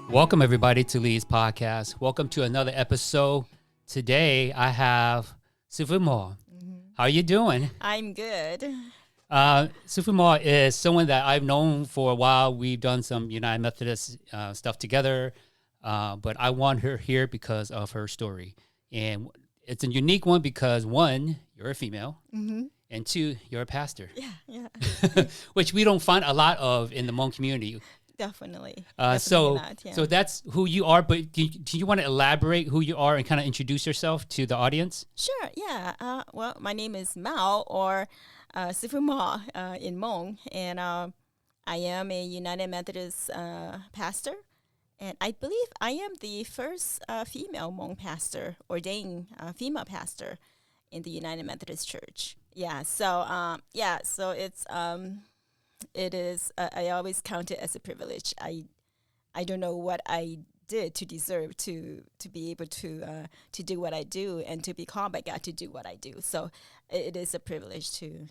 Welcome, everybody, to Lee's podcast. Welcome to another episode. Today, I have Sifu Mao. How are you doing? I'm good. Sifu Mao is someone that I've known for a while. We've done some United Methodist stuff together, but I want her here because of her story. And it's a unique one because, one, you're a female, and two, you're a pastor. Yeah. Which we don't find a lot of in the Hmong community. Definitely. So that's who you are, but do you want to elaborate who you are and kind of introduce yourself to the audience? Sure, yeah. Well, my name is Mao, or Sifu Mao in Hmong, and I am a United Methodist pastor, and I believe I am the first female Hmong pastor, ordained female pastor in the United Methodist Church. Yeah, so it is. I always count it as a privilege. I don't know what I did to deserve to be able to do what I do and to be called by God to do what I do. So it is a privilege to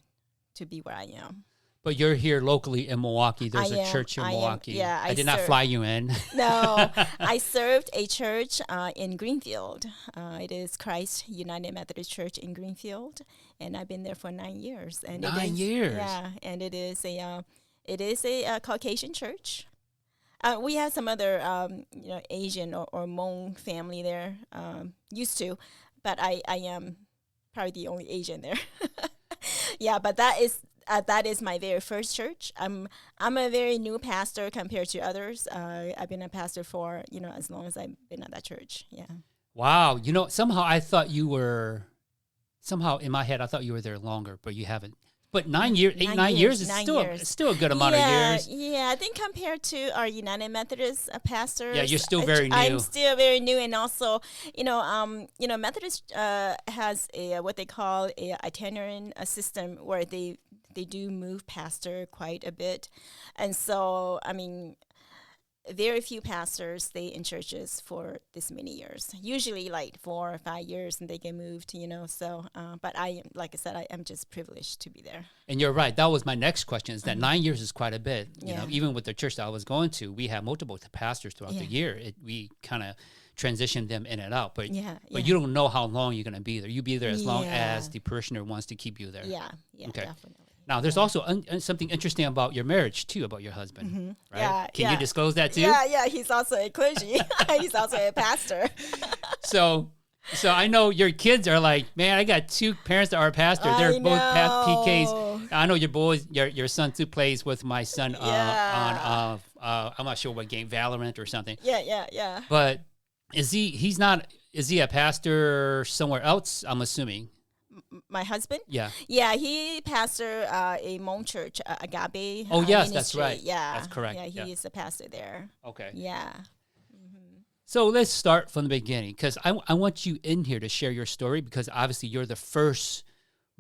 be where I am. But you're here locally in Milwaukee. There's a church in Milwaukee. I did not fly you in. No, I served a church in Greenfield. It is Christ United Methodist Church in Greenfield, and I've been there for 9 years. And 9 years. Yeah, and it is a Caucasian church. We have some other Asian or Hmong family there, used to, but I am probably the only Asian there. Yeah, but that is my very first church. I'm a very new pastor compared to others. I've been a pastor for as long as I've been at that church. Yeah. Wow. Somehow I thought you were. Somehow in my head I thought you were there longer, but you haven't. But 9 years, 9 years is still a good amount of years. Yeah, I think compared to our United Methodist pastors. Yeah, you're still very new. I'm still very new, and also, Methodist has a what they call a itinerant system where they do move pastor quite a bit, and so very few pastors stay in churches for this many years. Usually like 4 or 5 years, and they get moved. So, but like I said, I am just privileged to be there. And you're right. That was my next question. Is that 9 years is quite a bit. You know, even with the church that I was going to, we had multiple pastors throughout the year. We kind of transitioned them in and out, but you don't know how long you're going to be there. You be there as long as the parishioner wants to keep you there. Yeah, okay. Definitely. Now, there's also something interesting about your marriage, too, about your husband, right? Yeah, Can you disclose that, too? Yeah, he's also a clergy. He's also a pastor. So I know your kids are like, man, I got two parents that are pastors. They're both PKs. I know your son, too, plays with my son on, I'm not sure what game, Valorant or something. Yeah. But is he a pastor somewhere else, I'm assuming? My husband? Yeah, he pastor a Hmong church, Agape. Oh, yes, ministry. that's right. Yeah, that's correct. Yeah, he is a pastor there. Okay. Yeah. So let's start from the beginning, because I want you in here to share your story, because obviously you're the first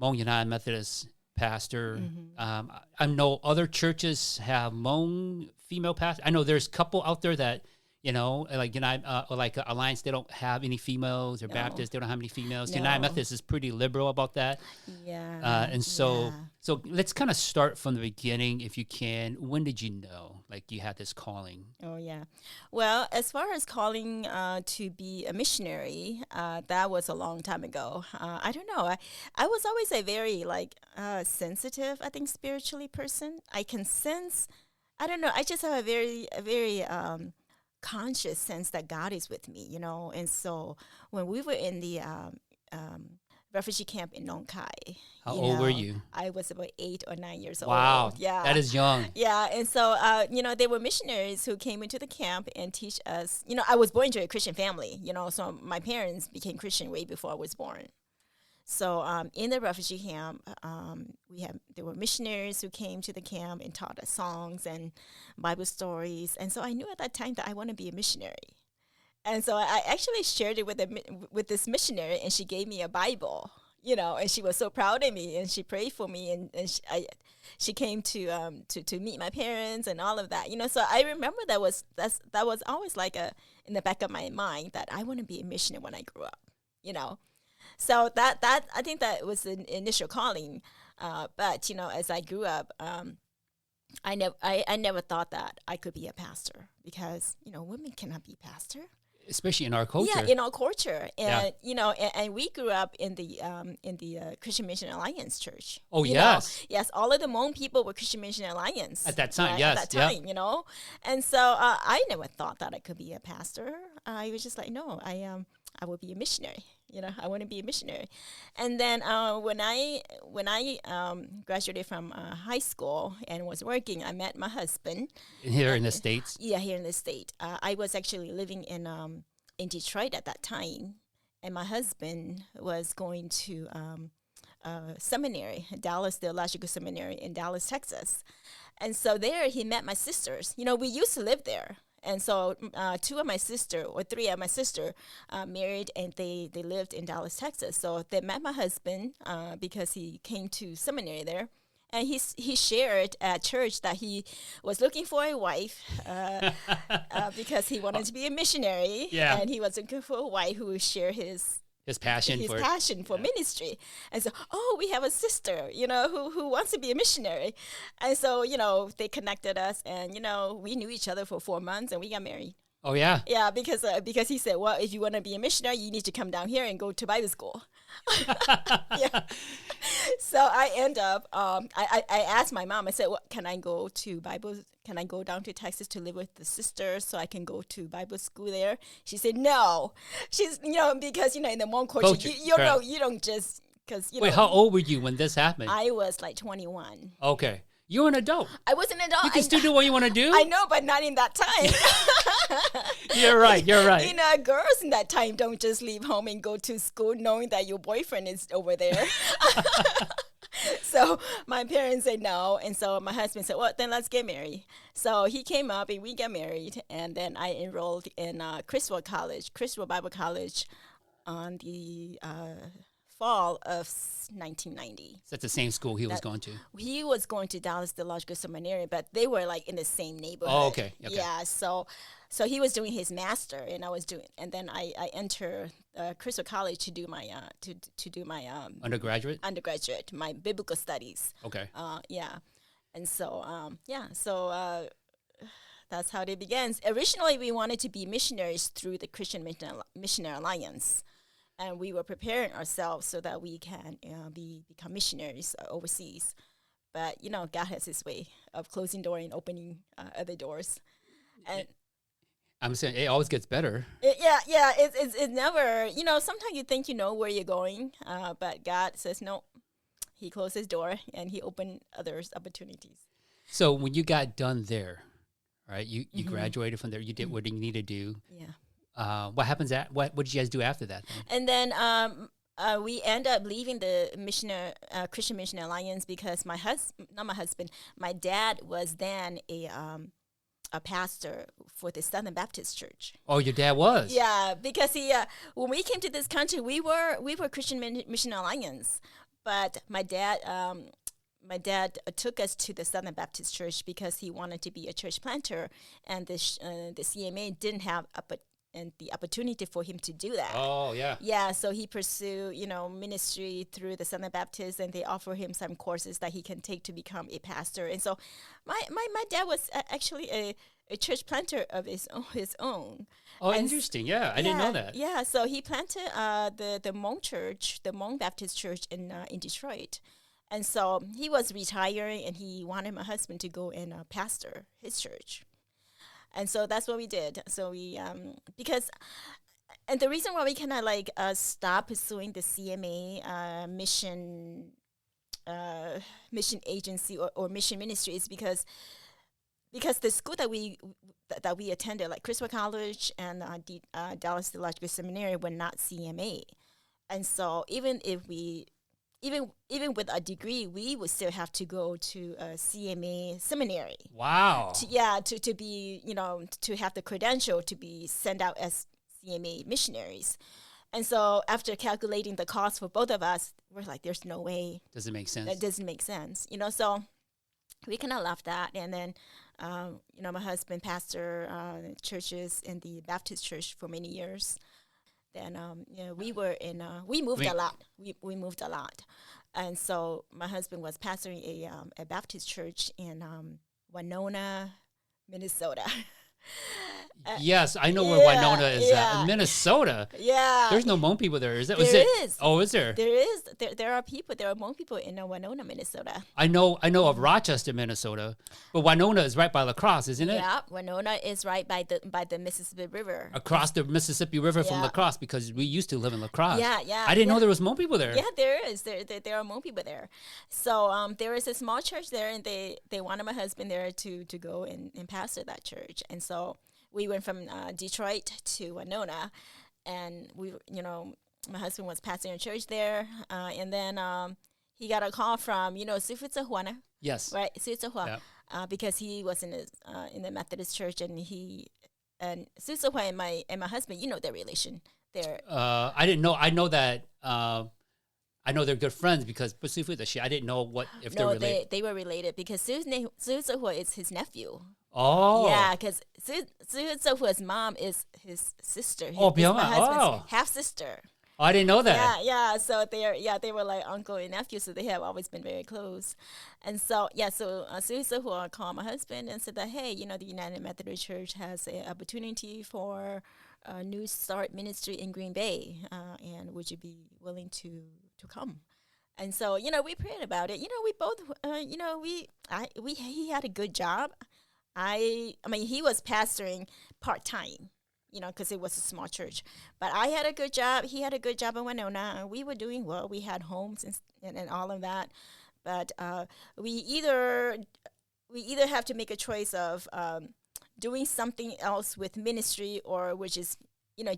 Hmong United Methodist pastor. I know other churches have Hmong female pastors. I know there's a couple out there that, like Alliance, they don't have any females, or Baptist, they don't have any females. No. United Methodist is pretty liberal about that. Yeah. So let's kind of start from the beginning, if you can. When did you know, like, you had this calling? Oh, yeah. Well, as far as calling to be a missionary, that was a long time ago. I don't know. I was always a very, sensitive, I think, spiritually person. I can sense, I don't know, I just have a very conscious sense that God is with me, And so when we were in the refugee camp in Nong Khai. How old were you? I was about 8 or 9 years old. Wow. Yeah. That is young. Yeah. And so, there were missionaries who came into the camp and teach us. I was born into a Christian family, so my parents became Christian way before I was born. So in the refugee camp, there were missionaries who came to the camp and taught us songs and Bible stories. And so I knew at that time that I want to be a missionary. And so I actually shared it with this missionary, and she gave me a Bible, and she was so proud of me, and she prayed for me, and she came to meet my parents and all of that, So I remember that was always like in the back of my mind that I want to be a missionary when I grow up, So that I think that was the initial calling. But as I grew up, I never thought that I could be a pastor because, women cannot be pastor. Especially in our culture. Yeah, in our culture. And, and we grew up in the Christian Mission Alliance Church. Oh, yes. Yes, all of the Hmong people were Christian Mission Alliance. At that time, right? yes. At that time, And so I never thought that I could be a pastor. I was just like, no, I will be a missionary. I want to be a missionary. And then when I graduated from high school and was working, I met my husband. Here in the States? Yeah, here in the States. I was actually living in Detroit at that time, and my husband was going to seminary, Dallas Theological Seminary in Dallas, Texas. And so there he met my sisters. We used to live there. And so three of my sister married, and they lived in Dallas, Texas. So they met my husband because he came to seminary there. And he shared at church that he was looking for a wife because he wanted to be a missionary. Yeah. And he was looking for a wife who would share his passion for ministry. And so, we have a sister, who wants to be a missionary. And so, they connected us, and, we knew each other for 4 months, and we got married. Oh, yeah? Yeah, because he said, well, if you want to be a missionary, you need to come down here and go to Bible school. Yeah. So I end up, I asked my mom, I said, can I go down to Texas to live with the sisters so I can go to Bible school there? She said, no. She's, because, in the Hmong culture, you don't just, because, Wait, how old were you when this happened? I was like 21. Okay. You're an adult. I was an adult. You can still do what you want to do? I know, but not in that time. You're right. Girls in that time don't just leave home and go to school knowing that your boyfriend is over there. So my parents said no, and so my husband said, well, then let's get married. So he came up, and we got married, and then I enrolled in Criswell Bible College on the fall of 1990. That's the same school he was going to? He was going to Dallas Theological Seminary, but they were like in the same neighborhood. Oh, okay. Yeah, so he was doing his master, and I was doing, and then I entered Crystal College to do my undergraduate, my biblical studies. Okay. Yeah, and so that's how it began. Originally, we wanted to be missionaries through the Christian Missionary Alliance. And we were preparing ourselves so that we can become missionaries overseas. But, God has his way of closing doors and opening other doors. And I'm saying it always gets better. It's never, sometimes you think you know where you're going, but God says no. He closed his door, and he opened others opportunities. So when you got done there, right, you graduated from there, you did what you needed to do. Yeah. What happens what did you guys do after that then? And then we end up leaving the Christian Mission Alliance because my dad was then a pastor for the Southern Baptist Church. Oh, your dad was? Yeah, because when we came to this country, we were Christian Mission Alliance, but my dad took us to the Southern Baptist Church because he wanted to be a church planter, and the CMA didn't have the opportunity for him to do that. Oh, yeah. Yeah, so he pursued, ministry through the Southern Baptist, and they offer him some courses that he can take to become a pastor. And so my dad was actually a church planter of his own. Oh, interesting. Yeah, I didn't know that. Yeah, so he planted the Hmong church, the Hmong Baptist church in Detroit. And so he was retiring, and he wanted my husband to go and pastor his church. And so that's what we did. So we, and the reason why we kind of stop pursuing the CMA mission agency or mission ministry is because the school that we attended, like Criswell College and Dallas Theological Seminary, were not CMA, and so even with a degree, we would still have to go to a CMA seminary. Wow. To be, to have the credential to be sent out as CMA missionaries. And so after calculating the cost for both of us, we're like, there's no way. Doesn't make sense. That doesn't make sense. So we kind of left that. And then, my husband pastored churches in the Baptist church for many years. Then, we moved a lot. We moved a lot. And so my husband was pastoring a Baptist church in Winona, Minnesota. Yes, I know where Winona is at. In Minnesota. Yeah. There's no Hmong people there, is there? There is. Oh, is there? There is. There are people. There are Hmong people in Winona, Minnesota. I know of Rochester, Minnesota, but Winona is right by La Crosse, isn't it? Yeah, Winona is right by the Mississippi River. Across the Mississippi River from La Crosse, because we used to live in La Crosse. Yeah. I didn't know there was Hmong people there. Yeah, there is. There are Hmong people there. So there is a small church there, and they wanted my husband there to go and pastor that church. And so we went from Detroit to Winona, and my husband was pastoring a church there, and then he got a call from Sufitsahuana. Yes. Right, Sufitsahuana, because he was in the Methodist church, and Sufitsahuana and my husband, their relation. I didn't know. I know that. I know they're good friends because I didn't know if they're related. They were related because Sufitsahuana is his nephew. Oh. Yeah, because Suhu's mom is his sister. Oh, my husband's half-sister. Oh, I didn't know that. Yeah. So they were like uncle and nephew, so they have always been very close. And so Suhu called my husband and said that, hey, the United Methodist Church has an opportunity for a new start ministry in Green Bay, and would you be willing to come? And so we prayed about it. We both he had a good job. I mean, he was pastoring part-time, because it was a small church. But I had a good job. He had a good job in Winona. And we were doing well. We had homes and all of that. But we either have to make a choice of doing something else with ministry, or which is, lay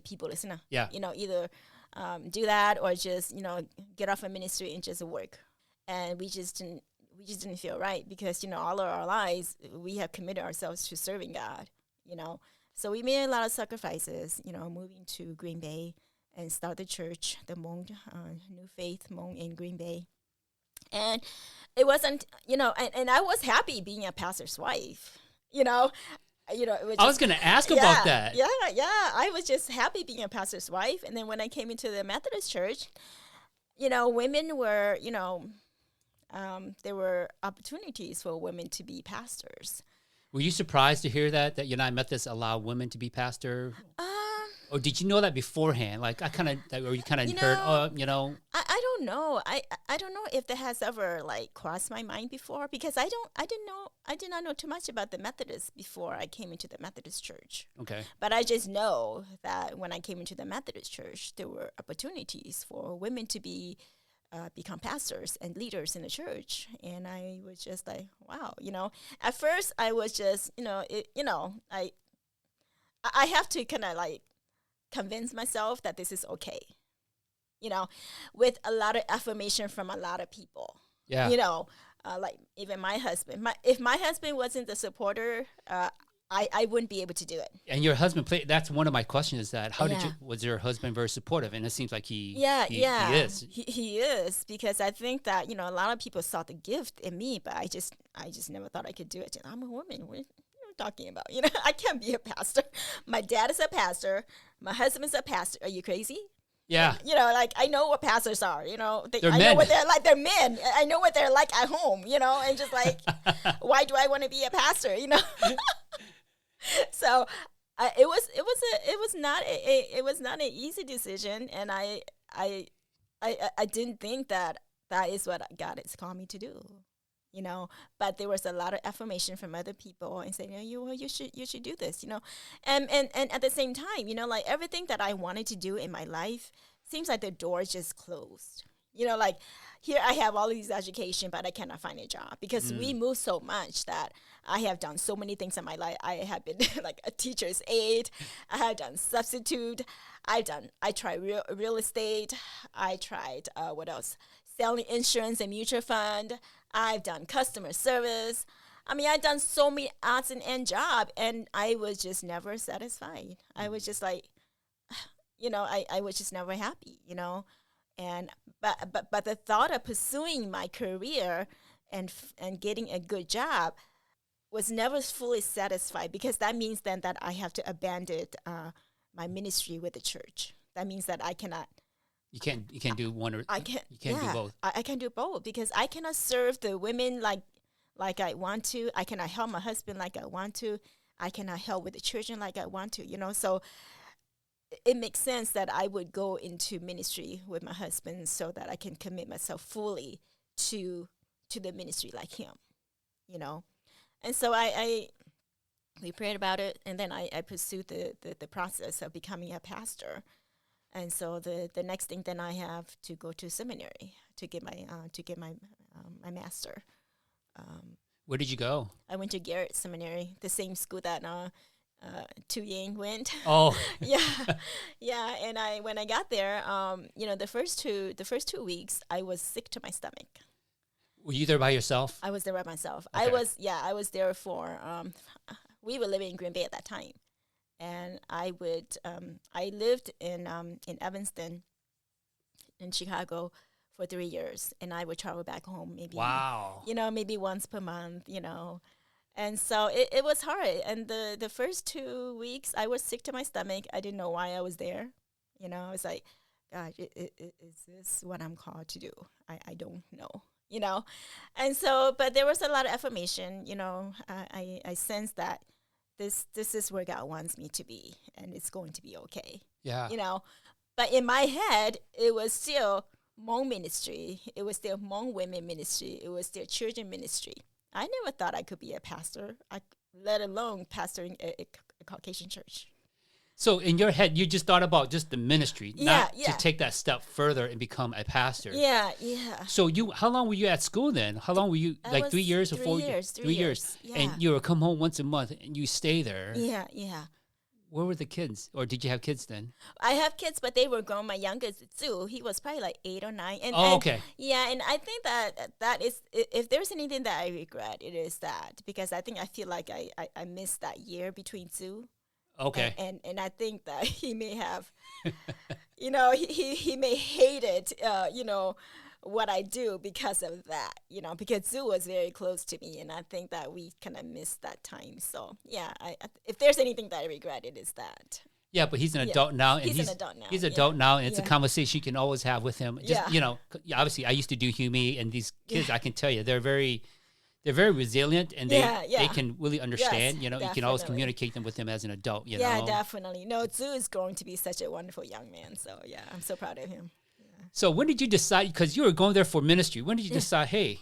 people listen. Yeah. Either do that or just, get off of ministry and just work. And we just didn't feel right because, all of our lives, we have committed ourselves to serving God, So we made a lot of sacrifices, moving to Green Bay and start the church, the Hmong, New Faith Hmong in Green Bay. And it wasn't, and I was happy being a pastor's wife, it was I was going to ask about that. Yeah. I was just happy being a pastor's wife. And then when I came into the Methodist church, women were, there were opportunities for women to be pastors. Were you surprised to hear that United Methodists allow women to be pastor? Or did you know that beforehand? Like or you kind of heard, I don't know. I don't know if that has ever crossed my mind before because I did not know too much about the Methodists before I came into the Methodist church. Okay. But I just know that when I came into the Methodist church, there were opportunities for women to become pastors and leaders in the church, and I was just like, wow, At first, I was just, I have to kind of convince myself that this is okay, with a lot of affirmation from a lot of people. Yeah. Even my husband. If my husband wasn't the supporter, I wouldn't be able to do it. And your husband that's one of my questions is that was your husband very supportive? And it seems like he is. He is, because I think that, a lot of people saw the gift in me, but I just never thought I could do it. I'm a woman. What are you talking about? I can't be a pastor. My dad is a pastor. My husband is a pastor. Are you crazy? Yeah. I know what pastors are, they're I men. know what they're like. They're men. I know what they're like at home, and just why do I want to be a pastor, So it was not an easy decision, and I didn't think that is what God has called me to do, But there was a lot of affirmation from other people and saying, you should do this, and at the same time, everything that I wanted to do in my life seems like the door just closed. Here I have all of these education, but I cannot find a job because we move so much that I have done so many things in my life. I have been a teacher's aide. I have done substitute. I tried real estate. I tried, what else? Selling insurance and mutual fund. I've done customer service. I mean, I've done so many odds and end job, and I was just never satisfied. I was just I was just never happy, And but the thought of pursuing my career and getting a good job was never fully satisfied, because that means then that I have to abandon my ministry with the church. That means that I cannot. You can't do one or I can't. You can't do both. I can do both because I cannot serve the women like like I want to. I cannot help my husband like I want to. I cannot help with the children like I want to, So it makes sense that I would go into ministry with my husband so that I can commit myself fully to the ministry like him, And so we prayed about it, and then I pursued the process of becoming a pastor. And so the next thing, then I have to go to seminary to get my master. Where did you go? I went to Garrett Seminary, the same school that Tu-Ying went. Oh, yeah. And when I got there, the first 2 weeks, I was sick to my stomach. Were you there by yourself? I was there by myself. Okay. I was there for. We were living in Green Bay at that time, and I lived in Evanston, in Chicago, for 3 years, and I would travel back home maybe. Wow. Maybe once per month. And so it was hard. And the first 2 weeks, I was sick to my stomach. I didn't know why I was there. I was like, God, is this what I'm called to do? I don't know. And so, but there was a lot of affirmation. I sensed that this is where God wants me to be, and it's going to be okay. Yeah. But in my head, it was still Hmong ministry. It was still Hmong women ministry. It was still children ministry. I never thought I could be a pastor, let alone pastoring a Caucasian church. So in your head, you just thought about just the ministry, not yeah. to take that step further and become a pastor. Yeah. So how long were you at school then? How long were you, like 3 years or 4 years? 3 years. Yeah. And you would come home once a month and you stay there. Yeah. Where were the kids? Or did you have kids then? I have kids, but they were grown. My youngest, Sue, he was probably like 8 or 9. Okay. Yeah, and I think that is, if there's anything that I regret, it is that. Because I feel like I missed that year between Sue. Okay. And I think that he may have, he may hate it, what I do because of that, because Sue was very close to me, and I think that we kind of missed that time. So, yeah, if there's anything that I regret, it is that. Yeah, but he's an adult now. And he's an adult now. He's an adult now, and it's a conversation you can always have with him. Just, obviously, I used to do Hume, and these kids, I can tell you, they're very resilient, and they can really understand. Yes, you can always communicate them with them as an adult. Yeah, definitely. No, Sue is going to be such a wonderful young man. So yeah, I'm so proud of him. Yeah. So when did you decide? Because you were going there for ministry. When did you decide? Hey,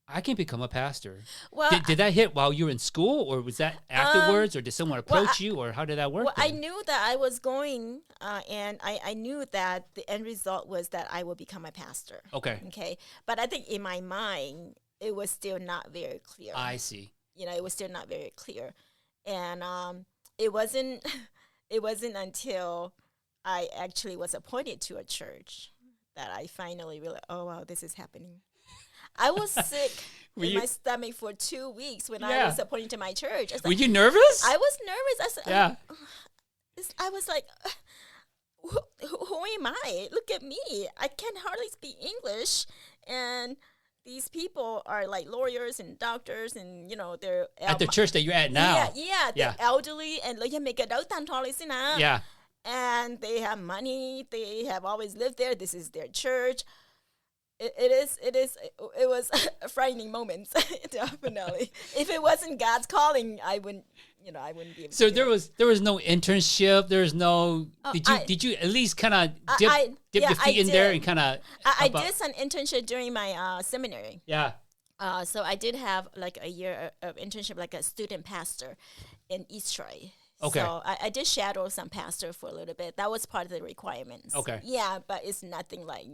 I can become a pastor. Well, did that hit while you were in school, or was that afterwards, or did someone approach you, or how did that work? Well, I knew that I was going, and I knew that the end result was that I would become a pastor. Okay. But I think in my mind, it was still not very clear. I see. It was still not very clear, and it wasn't until I actually was appointed to a church that I finally realized, oh wow, this is happening. I was sick in my stomach for 2 weeks when I was appointed to my church. Were you nervous? I was nervous. I said, I was like, who am I? Look at me. I can hardly speak English, and these people are like lawyers and doctors, and they're at the church that you're at now. They're elderly, and yeah, and they have money. They have always lived there. This is their church. It was a frightening moment, definitely. If it wasn't God's calling, I wouldn't be able to. So there was no internship. There was no. Did you at least kind of dip your feet in there and kind of? I did some internship during my seminary. Yeah. So I did have like a year of internship, like a student pastor in East Troy. Okay. So I did shadow some pastor for a little bit. That was part of the requirements. Okay. Yeah, but it's nothing like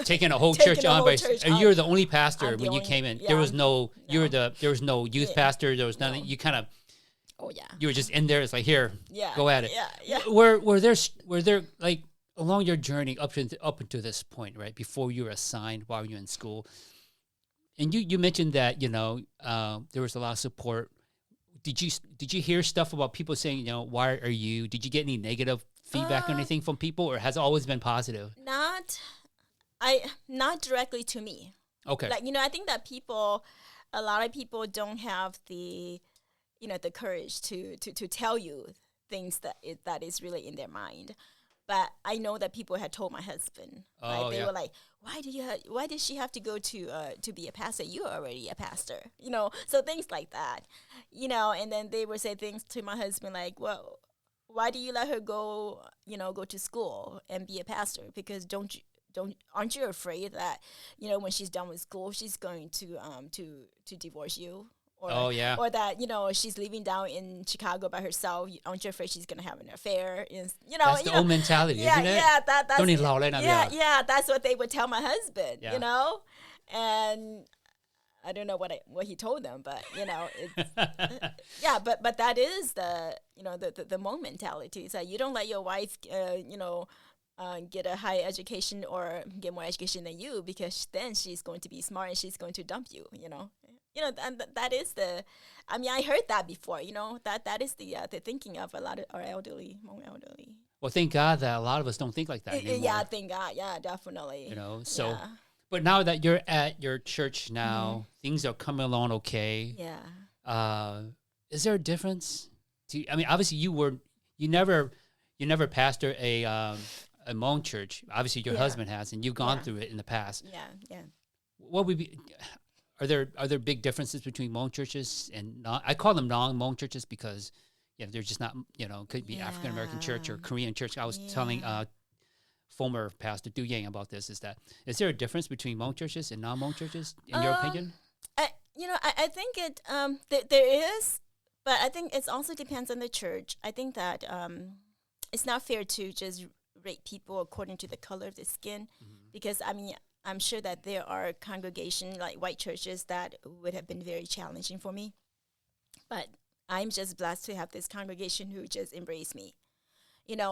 taking a whole church on, and you're the only pastor when you came in. There was no youth pastor. There was nothing. You kind of. Oh yeah. You were just in there. It's like, here, go at it. Yeah. Were there like along your journey up until this point, right? Before you were assigned while you were in school, and you mentioned that there was a lot of support. Did you hear stuff about people saying, why are you? Did you get any negative feedback or anything from people, or has it always been positive? Not directly to me. Okay. Like, I think that a lot of people don't have the courage to tell you things that is really in their mind. But I know that people had told my husband. Oh, They yeah. were like, why did she have to go to be a pastor? You're already a pastor, So things like that, And then they would say things to my husband like, well, why do you let her go to school and be a pastor? Because aren't you afraid that when she's done with school, she's going to divorce you? Oh, yeah. Or that she's living down in Chicago by herself. Aren't you afraid she's gonna have an affair? That's the old mentality, isn't it? Yeah, that's 都你老了，那边。 yeah. That's what they would tell my husband. Yeah. And I don't know what he told them, but it's, yeah. But that is the the Hmong mentality. So you don't let your wife get a high education or get more education than you, because then she's going to be smart and she's going to dump you. And that is I heard that before. That is the thinking of a lot of our Hmong elderly. Well, thank God that a lot of us don't think like that anymore. Yeah, thank God. Yeah, definitely. So, yeah. But now that you're at your church now, things are coming along okay. Yeah. Is there a difference? Obviously you never pastored a Hmong church. Obviously your husband has, and you've gone through it in the past. Yeah. What would be? Are there big differences between Hmong churches and I call them non-Hmong churches because they're just not, could be African American church or Korean church. I was telling former pastor Du Yang about this. Is there a difference between Hmong churches and non-Hmong churches in your opinion? I think it there is, but I think it also depends on the church. I think that it's not fair to just rate people according to the color of the skin, because I'm sure that there are congregations like white churches that would have been very challenging for me. But I'm just blessed to have this congregation who just embraced me.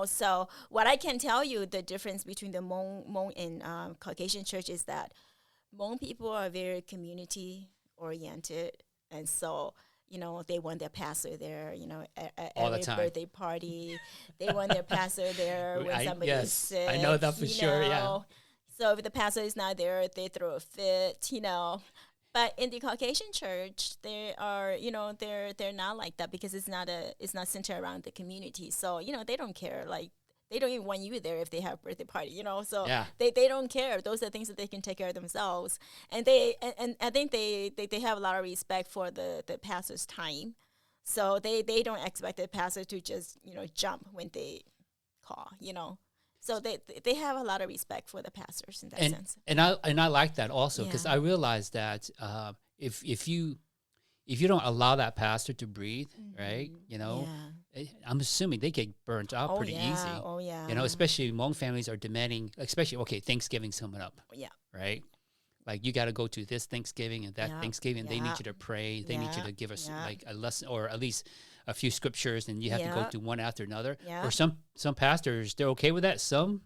So what I can tell you, the difference between the Hmong and Caucasian church is that Hmong people are very community-oriented. And so, they want their pastor there, at all the every time. Birthday party. They want their pastor there when somebody is sick. I know that for sure, yeah. So if the pastor is not there, they throw a fit, But in the Caucasian church, they are, they're not like that, because it's not centered around the community. So, they don't care. Like, they don't even want you there if they have a birthday party, So they don't care. Those are things that they can take care of themselves. And and I think they have a lot of respect for the pastor's time. So they don't expect the pastor to just, jump when they call, So they have a lot of respect for the pastors in that sense. And I like that also, because I realized that if you don't allow that pastor to breathe, right? I'm assuming they get burnt out pretty easy. Oh yeah. Especially Hmong families are demanding, especially Thanksgiving's coming up. Yeah. Right. Like you got to go to this Thanksgiving and that Thanksgiving. They need you to pray. They need you to give us like a lesson or at least a few scriptures, and you have to go through one after another. Yeah. Or some pastors, they're okay with that. Some,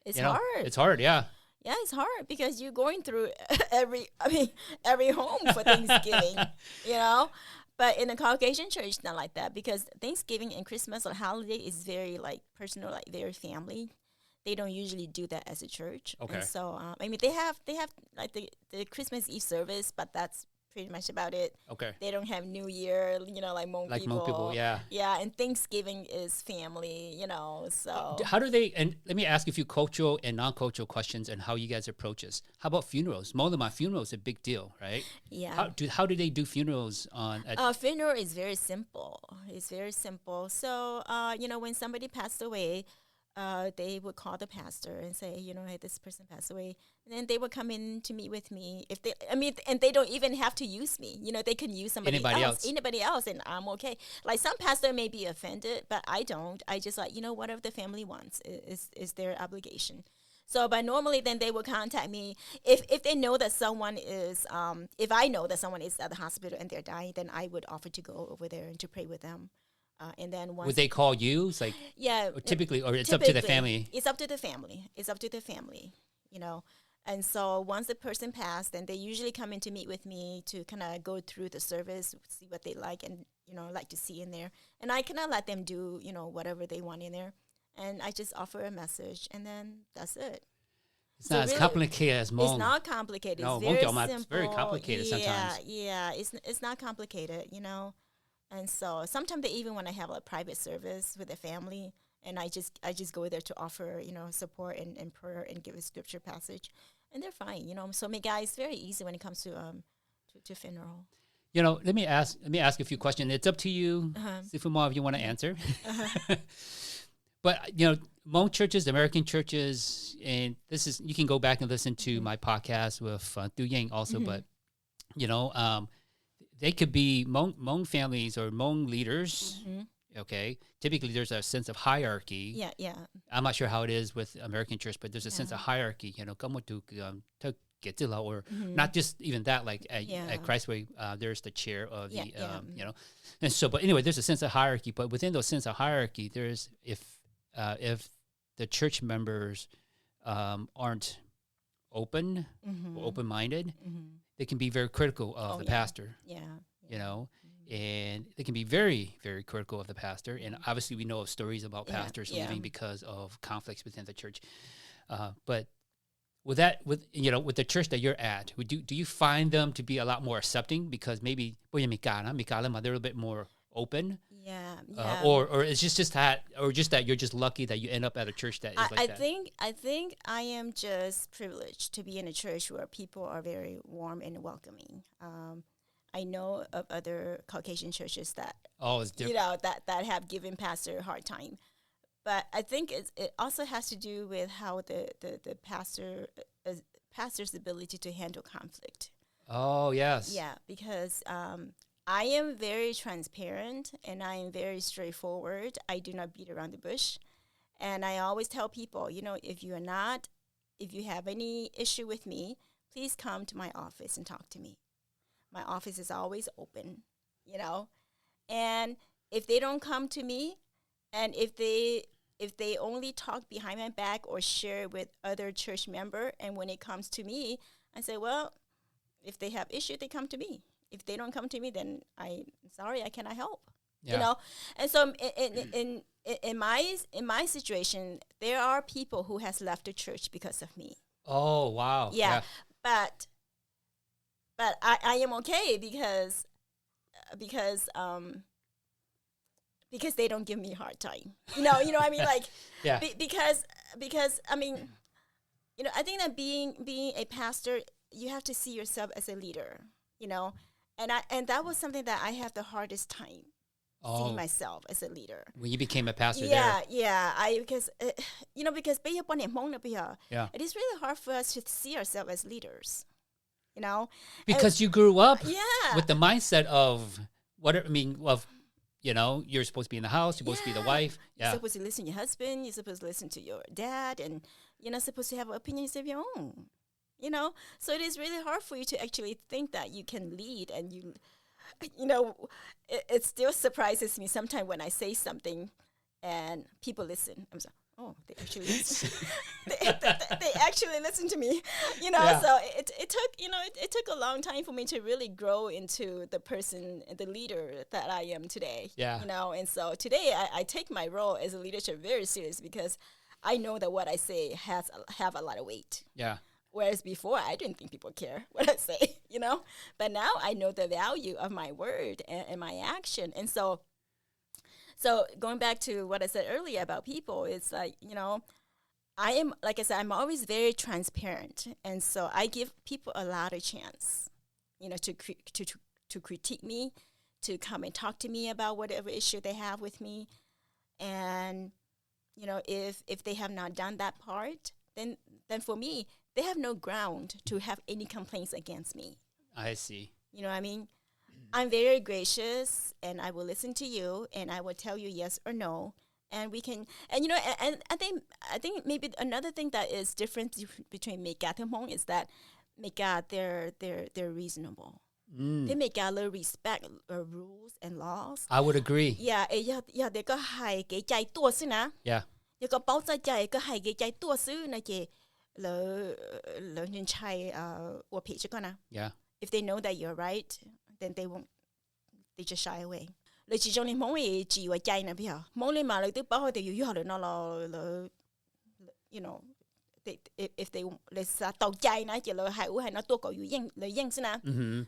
it's hard. It's hard. Yeah. Yeah, it's hard because you're going through every home for Thanksgiving, But in a Caucasian church, it's not like that, because Thanksgiving and Christmas or holiday is very like personal, like very family. They don't usually do that as a church. Okay. And so, they have like the Christmas Eve service, but that's pretty much about it. Okay. They don't have New Year, like Hmong people. Like Hmong people, yeah. Yeah, and Thanksgiving is family, so. How do they, and let me ask a few cultural and non-cultural questions and how you guys approach this. How about funerals? Most of my funerals is a big deal, right? Yeah. How do they do funerals on? Funeral is very simple. It's very simple. So, when somebody passed away, they would call the pastor and say, hey, this person passed away. And then they would come in to meet with me. And they don't even have to use me. They can use somebody else. Anybody else, and I'm okay. Like some pastor may be offended, but I don't. I just like, whatever the family wants is their obligation. So, but normally then they will contact me if they know that someone is, if I know that someone is at the hospital and they're dying, then I would offer to go over there and to pray with them. And then once would they call you? It's like typically, or it's up to the family. It's up to the family. And so once the person passed, then they usually come in to meet with me to kind of go through the service, see what they like and like to see in there. And I kind of let them do whatever they want in there, and I just offer a message, and then that's it. It's not as complicated as Hmong. It's not complicated. No, it's very simple. It's very complicated sometimes. Yeah. It's not complicated, And so sometimes they even want to have a private service with the family, and I just go there to offer, support and prayer and give a scripture passage, and they're fine, So Mega is very easy when it comes to funeral. Let me ask a few questions. It's up to you, Sifu Mao, if you want to answer. But Hmong churches, American churches, and you can go back and listen to my podcast with Du Ying also. But they could be Hmong families or Hmong leaders. Okay, typically there's a sense of hierarchy. Yeah. I'm not sure how it is with American church, but there's a sense of hierarchy. Or not just even that. Like at Christway, there's the chair of the and so. But anyway, there's a sense of hierarchy. But within those sense of hierarchy, there's if the church members aren't open or open-minded, they can be very critical of the pastor. And they can be very, very critical of the pastor. And obviously, we know of stories about pastors leaving because of conflicts within the church. But with the church that you're at, do you find them to be a lot more accepting because maybe they're a little bit more open? Yeah. Or it's just that you're just lucky that you end up at a church that is like that. I think I am just privileged to be in a church where people are very warm and welcoming. I know of other Caucasian churches that it's different. that have given pastor a hard time, but I think it also has to do with how the pastor's ability to handle conflict. Oh yes. Yeah, because I am very transparent and I am very straightforward. I do not beat around the bush, and I always tell people, if you have any issue with me, please come to my office and talk to me. My office is always open, and if they don't come to me, and if they only talk behind my back or share with other church member, and when it comes to me, I say, well, if they have issue, they come to me. If they don't come to me, then I'm sorry, I cannot help. And so in my situation, there are people who has left the church because of me. Oh wow. Yeah. But I am okay because they don't give me a hard time. You know what I mean? Like, because I mean, I think that being a pastor, you have to see yourself as a leader. And that was something that I have the hardest time seeing myself as a leader. When you became a pastor, because it is really hard for us to see ourselves as leaders. Because you grew up with the mindset of you're supposed to be in the house, you're supposed to be the wife. You're supposed to listen to your husband, you're supposed to listen to your dad, and you're not supposed to have opinions of your own. So it is really hard for you to actually think that you can lead, and it still surprises me sometimes when I say something and people listen. I'm like, oh, they actually listen. they actually listen to me, So it took a long time for me to really grow into the person, the leader that I am today. And so today I take my role as a leadership very serious because I know that what I say have a lot of weight. Whereas before, I didn't think people care what I say, But now I know the value of my word and my action. And so going back to what I said earlier about people, it's like, I am, like I said, I'm always very transparent. And so I give people a lot of chance, to critique me, to come and talk to me about whatever issue they have with me. And, if they have not done that part, then for me, they have no ground to have any complaints against me. I see. You know what I mean? I'm very gracious, and I will listen to you, and I will tell you yes or no, and we can. And and I think maybe another thing that is different between Mega and Hmong is that Mega they're reasonable. They make a little respect rules and laws. I would agree. Yeah, they go high cái chạy tua xí nè. Yeah. They go bao chạy chạy cái high cái chạy tua xí nè cái lỡ nhân chạy我脾气个呢. Yeah. If they know that you're right, then they won't. They just shy away. 你始終你冇嘢自為計呢邊啊？冇你嘛你都包佢哋要學嚟咯，if they 你實鬥計呢，就係會係那多個要應先啦。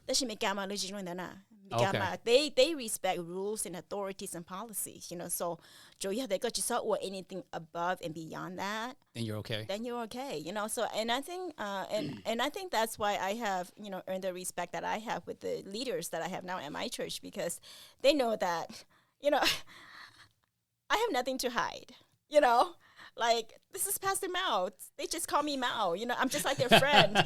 但是未教嘛，你始終得啦， Because they respect rules and authorities and policies, So, or anything above and beyond that, then you're okay. So, and I think, and I think that's why I have, earned the respect that I have with the leaders that I have now at my church, because they know that, I have nothing to hide, Like, this is Pastor Mao. They just call me Mao. I'm just like their friend,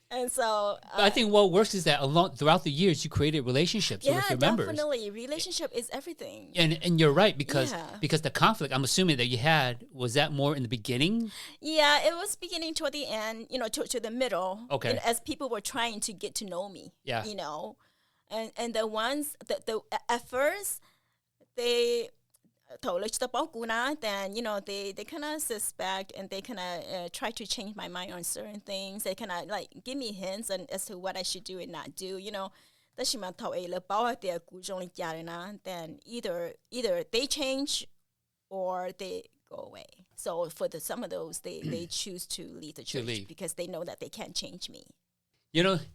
And so I think what works is that throughout the years you created relationships with your members. Yeah, definitely. Relationship is everything. And you're right, because the conflict I'm assuming that you had, was that more in the beginning? Yeah, it was beginning toward the end, to the middle. Okay. As people were trying to get to know me. Yeah. And the ones that at first they then they kind of suspect, and they kind of try to change my mind on certain things. They kind of like give me hints as to what I should do and not do. Then either they change or they go away. So for some of those, they choose to leave the church because they know that they can't change me.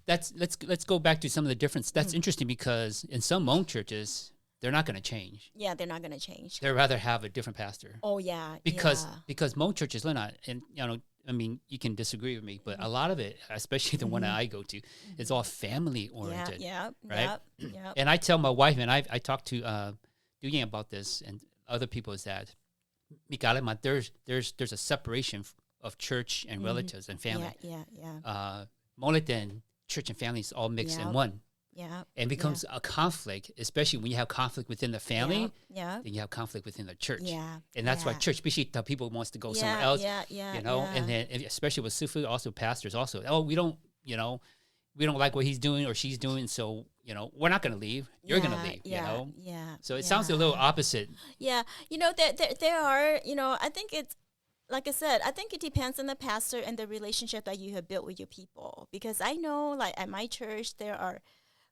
Let's go back to some of the difference. That's interesting, because in some Hmong churches, they're not going to change. Yeah, they're not going to change. They'd rather have a different pastor. Oh, yeah. Because Hmong churches, they're not, and I mean, you can disagree with me, but a lot of it, especially the one that I go to, is all family oriented. Yeah, right? Yeah. And I tell my wife, and I talked to Duyan about this, and other people, is that there's a separation of church and relatives and family. Yeah. Moliten, church and family is all mixed in one. Yeah. And becomes a conflict, especially when you have conflict within the family. Yeah. Then you have conflict within the church. Yeah. And that's why church, especially the people wants to go somewhere else. And then especially with Sufu, also pastors also, we don't like what he's doing or she's doing, so we're not going to leave. You're going to leave. Yeah. So it sounds a little opposite. Yeah. There are. I think it's. Like I said, I think it depends on the pastor and the relationship that you have built with your people. Because I know, like at my church, there are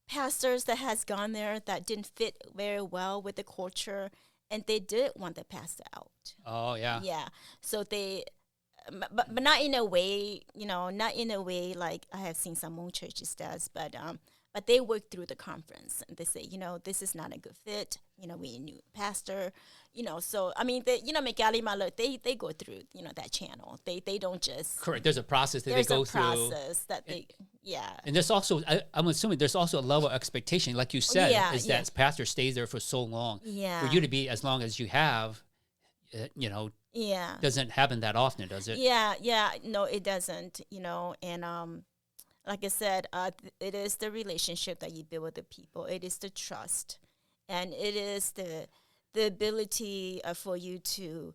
pastors that has gone there that didn't fit very well with the culture, and they did want the pastor out. Oh, yeah. Yeah. So they, but not in a way, not in a way like I have seen some Hmong churches does, but they work through the conference, and they say, this is not a good fit. We need a new pastor. So I mean, they go through, that channel. They don't just correct. There's a process that they go through. There's a process that they, And there's also, I'm assuming there's also a level of expectation, like you said, that pastor stays there for so long. Yeah. For you to be as long as you have, doesn't happen that often, does it? Yeah. No, it doesn't. And like I said, it is the relationship that you build with the people. It is the trust, and it is the ability for you to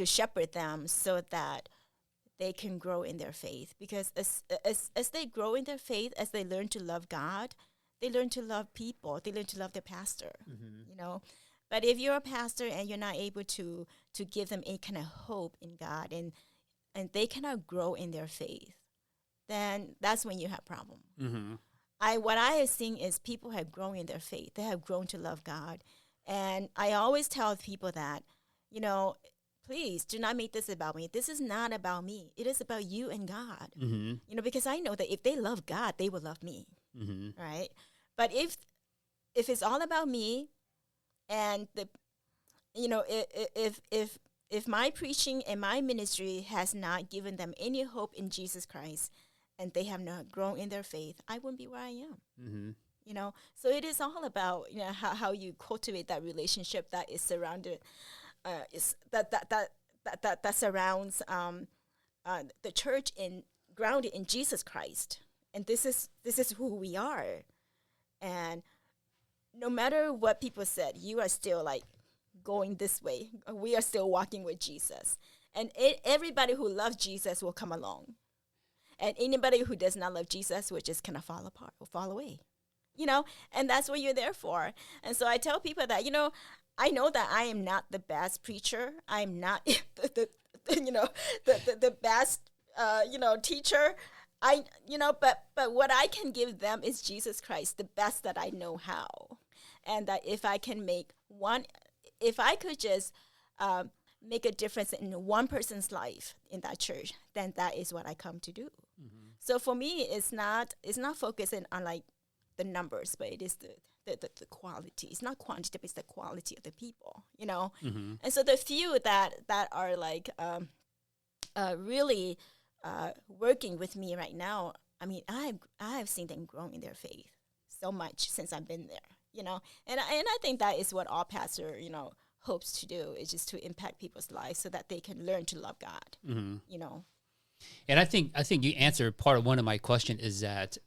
shepherd them so that they can grow in their faith. Because as they grow in their faith, as they learn to love God, they learn to love people. They learn to love their pastor. But if you're a pastor and you're not able to give them any kind of hope in God, and they cannot grow in their faith, then that's when you have problem. What I have seen is people have grown in their faith. They have grown to love God. And I always tell people that, please do not make this about me. This is not about me. It is about you and God. Because I know that if they love God, they will love me. Right? But if it's all about me, and if my preaching and my ministry has not given them any hope in Jesus Christ, and they have not grown in their faith, I wouldn't be where I am. So it is all about how you cultivate that relationship that is surrounded, that surrounds the church and grounded in Jesus Christ. And this is who we are. And no matter what people said, you are still like going this way. We are still walking with Jesus, and everybody who loves Jesus will come along. And anybody who does not love Jesus will just kind of fall apart or fall away, and that's what you're there for. And so I tell people that, I know that I am not the best preacher. I'm not the best, teacher. But what I can give them is Jesus Christ, the best that I know how. And that if I could just make a difference in one person's life in that church, then that is what I come to do. So for me, it's not focusing on like the numbers, but it is the quality. It's not quantity, but it's the quality of the people, you know. Mm-hmm. And so the few that are like really working with me right now, I mean, I've seen them grow in their faith so much since I've been there, you know. And I think that is what all pastor, you know, hopes to do, is just to impact people's lives so that they can learn to love God, Mm-hmm. you know. And I think you answered part of one of my question is that,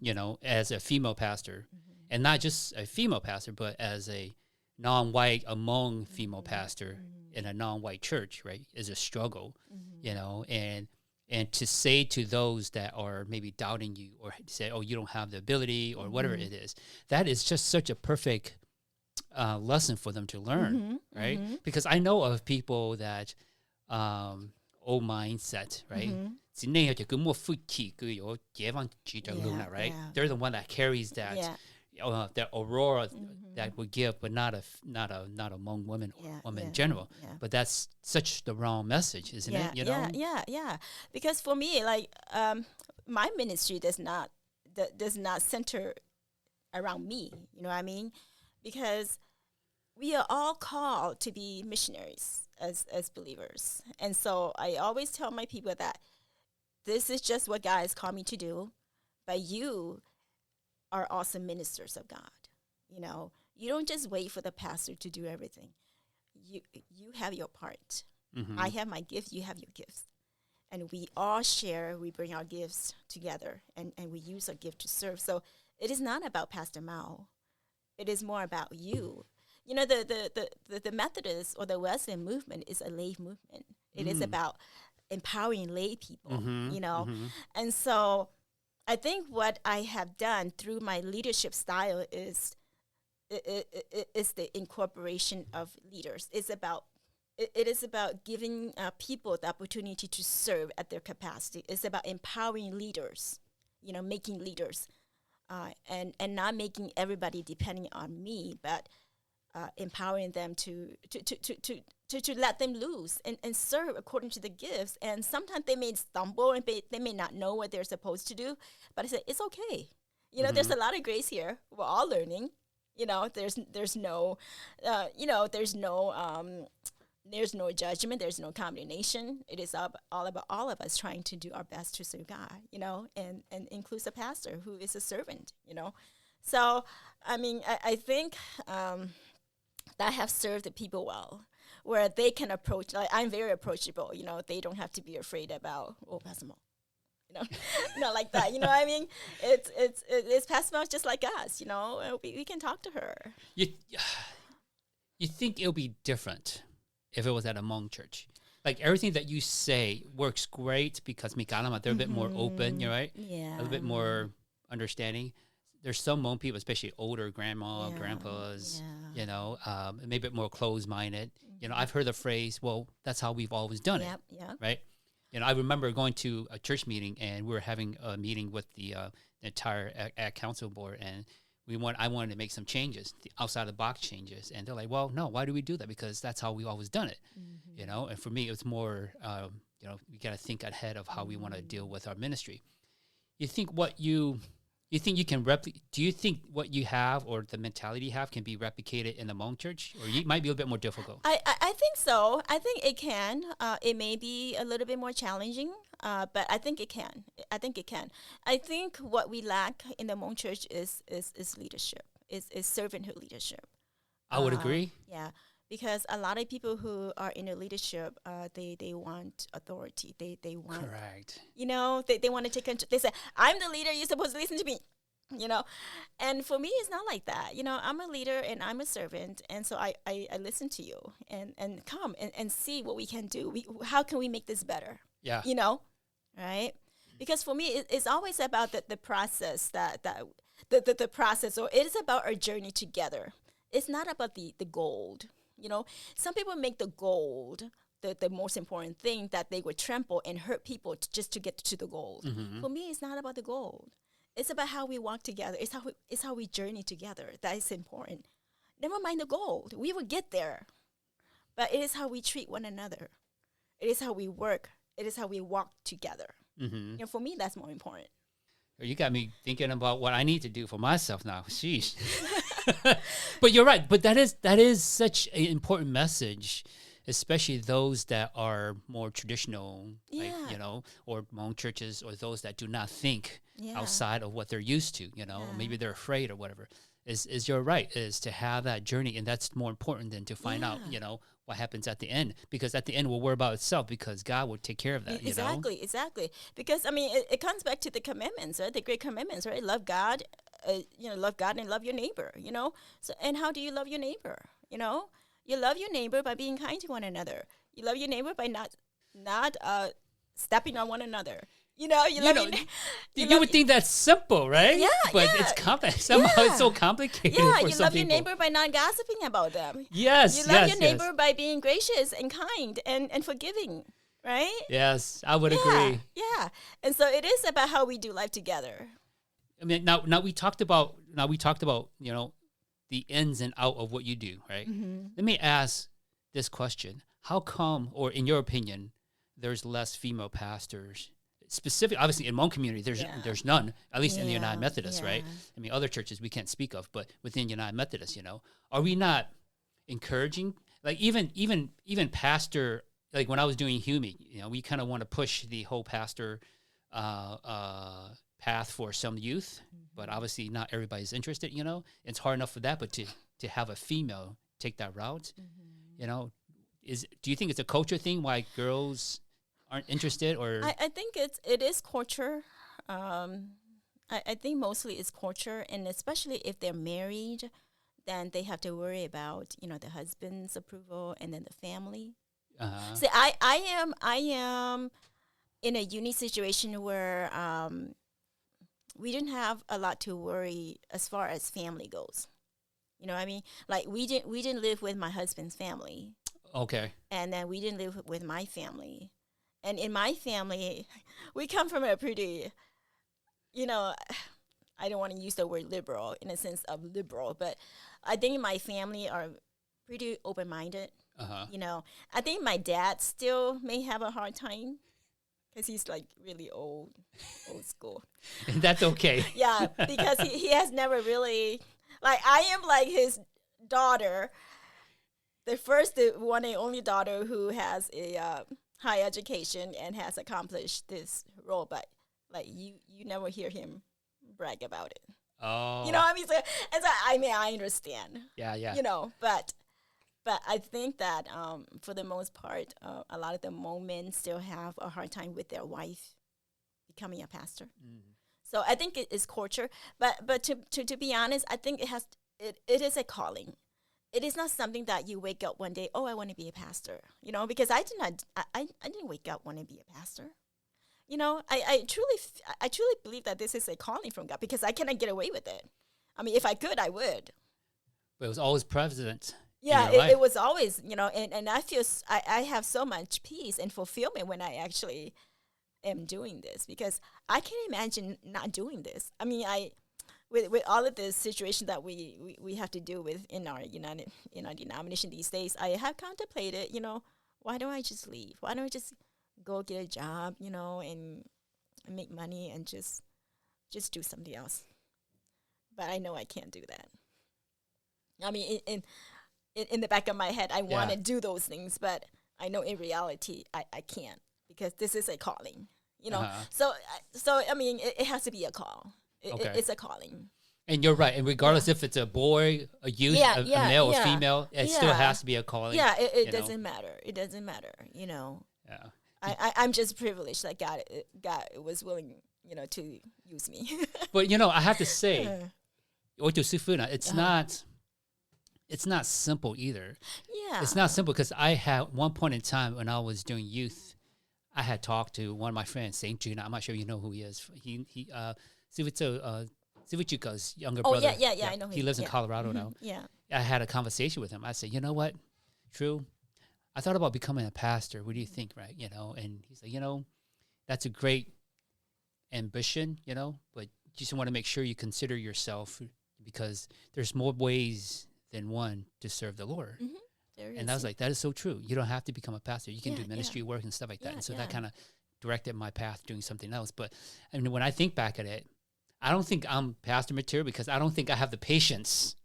you know, as a female pastor, and not just a female pastor, but as a non-white Hmong female pastor in a non-white church, right, is a struggle, you know, and to say to those that are maybe doubting you or say, oh, you don't have the ability or whatever it is, that is just such a perfect lesson for them to learn, right? Because I know of people that old mindset, right? Right? They're the one that carries that that aurora that we give, but not a Hmong women or women in general. But that's such the wrong message, isn't it? You know? Yeah. Because for me, like my ministry does not center around me. You know what I mean? Because we are all called to be missionaries as believers, and so I always tell my people that this is just what God has called me to do, but you are also ministers of God. You know, you don't just wait for the pastor to do everything. You have your part. I have my gift, you have your gifts. And we all share, we bring our gifts together, and we use our gift to serve. So it is not about Pastor Mao. It is more about you. You know, the Methodist or the Wesleyan movement is a lay movement. It is about empowering lay people, you know. And so I think what I have done through my leadership style is the incorporation of leaders. It is about giving people the opportunity to serve at their capacity. It's about empowering leaders, you know, making leaders, and not making everybody depending on me, but empowering them to let them loose and serve according to the gifts. And sometimes they may stumble and they may not know what they're supposed to do, but I say it's okay. You know, there's a lot of grace here. We're all learning. You know, there's no judgment. There's no condemnation. It is all about all of us trying to do our best to serve God. You know, and includes a pastor who is a servant. You know, so I mean, I think that have served the people well, where they can approach. Like I'm very approachable. You know, they don't have to be afraid about Pastor Mao. You know, not like that. You know what I mean? It's Pastor Mao just like us. You know, we can talk to her. You think it'll be different if it was at a Hmong church? Like everything that you say works great because Mikalama, they're a bit more open. You're right. Yeah. A little bit more understanding. There's some Hmong people, especially older grandpas, you know, maybe a bit more closed-minded. You know, I've heard the phrase, well, that's how we've always done it, right? You know, I remember going to a church meeting, and we were having a meeting with the entire council board, and I wanted to make some changes, the outside-the-box changes. And they're like, well, no, why do we do that? Because that's how we've always done it, you know? And for me, it was more, you know, we got to think ahead of how we want to deal with our ministry. You think you can do you think what you have or the mentality you have can be replicated in the Hmong church, or it might be a little bit more difficult? I think so. I think it can. It may be a little bit more challenging, but I think it can. I think what we lack in the Hmong church is leadership, is servanthood leadership. I would agree. Yeah. Because a lot of people who are in the leadership, they want authority. They want, correct. You know, they want to take control. They say, "I'm the leader. You're supposed to listen to me." You know, and for me, it's not like that. You know, I'm a leader and I'm a servant, and so I listen to you and come and see what we can do. How can we make this better? Yeah. You know, right? Because for me, it's always about the process the process, or it is about our journey together. It's not about the gold. You know, some people make the gold the most important thing, that they would trample and hurt people just to get to the gold. For me, it's not about the gold. It's about how we walk together. It's how we journey together. That is important. Never mind the gold. We will get there. But it is how we treat one another. It is how we work. It is how we walk together. You know, for me, that's more important. You got me thinking about what I need to do for myself now. Sheesh. But you're right. But that is such an important message, especially those that are more traditional, like, Yeah. you know, or Hmong churches, or those that do not think Yeah. outside of what they're used to, you know, Yeah. maybe they're afraid or whatever. Is you're right, is to have that journey, and that's more important than to find out, Yeah. you know, what happens at the end, because at the end will worry about itself, because God will take care of that, you know? Exactly. Because I mean, it comes back to the commandments, right? The great commandments, right? Love God, love God and love your neighbor. You know. So, and how do you love your neighbor? You know, you love your neighbor by being kind to one another. You love your neighbor by not stepping on one another. You know, you love your You would think that's simple, right? Yeah, But yeah. it's complex. Somehow it's so Yeah. complicated Yeah, for you some love your people. neighbor by not gossiping about them. Yes, You love yes, your neighbor yes. by being gracious and kind and forgiving, right? Yes, I would Yeah, agree. yeah. And so it is about how we do life together. I mean, now we talked about you know, the ins and out of what you do, right? Let me ask this question: how come, or in your opinion, there's less female pastors? Specific, obviously, in Hmong community, there's none. At least in the United Methodist, right? Yeah. I mean, other churches we can't speak of, but within United Methodist, you know, are we not encouraging? Like even pastor, like when I was doing Hume, you know, we kind of want to push the whole pastor path for some youth, but obviously not everybody's interested. You know, it's hard enough for that, but to have a female take that route, you know, do you think it's a culture thing why girls aren't interested? Or I think it is culture. I think mostly it's culture, and especially if they're married, then they have to worry about the husband's approval and then the family. See, I am in a unique situation where we didn't have a lot to worry as far as family goes. You know what I mean? Like we didn't live with my husband's family, okay, and then we didn't live with my family. And in my family, we come from a pretty, I don't want to use the word liberal in a sense of liberal, but I think my family are pretty open-minded. I think my dad still may have a hard time because he's like really old school. and that's okay. Yeah, because he has never really, like, I am like his daughter, the one and only daughter who has a high education and has accomplished this role, but like you never hear him brag about it. Oh, You know what I mean? So, and so I mean, I understand. yeah. But I think that for the most part, a lot of the Hmong men still have a hard time with their wife becoming a pastor. So I think it is culture. But to be honest, I think it is a calling. It is not something that you wake up one day, oh, I want to be a pastor. Because I didn't wake up want to be a pastor. I truly believe that this is a calling from God because I cannot get away with it. I mean, if I could, I would. But it was always present. Yeah, in your life. it was always, and I feel I have so much peace and fulfillment when I actually am doing this because I can't imagine not doing this. I mean, with all of the situation that we have to deal with in our denomination these days, I have contemplated, why don't I just leave? Why don't I just go get a job, and make money and just do something else? But I know I can't do that. I mean, in the back of my head, I want to do those things, but I know in reality I can't because this is a calling, So I mean, it has to be a call. It's a calling. And you're right. And regardless if it's a boy, a youth, a male, or female, it still has to be a calling. Yeah, it doesn't matter. It doesn't matter. Yeah. I'm just privileged that God was willing, to use me. But I have to say, it's not simple either. Yeah. It's not simple because I had one point in time when I was doing youth, I had talked to one of my friends, St. June. I'm not sure you know who he is. Sivuchuka's younger brother. Yeah, I know him. He lives in Colorado now. Yeah. I had a conversation with him. I said, you know what? True. I thought about becoming a pastor. What do you think, right? And he's like, that's a great ambition, but you just want to make sure you consider yourself because there's more ways than one to serve the Lord. And I was like, that is so true. You don't have to become a pastor. You can do ministry work and stuff like that. And so that kind of directed my path doing something else. But I mean, when I think back at it, I don't think I'm pastor material because I don't think I have the patience.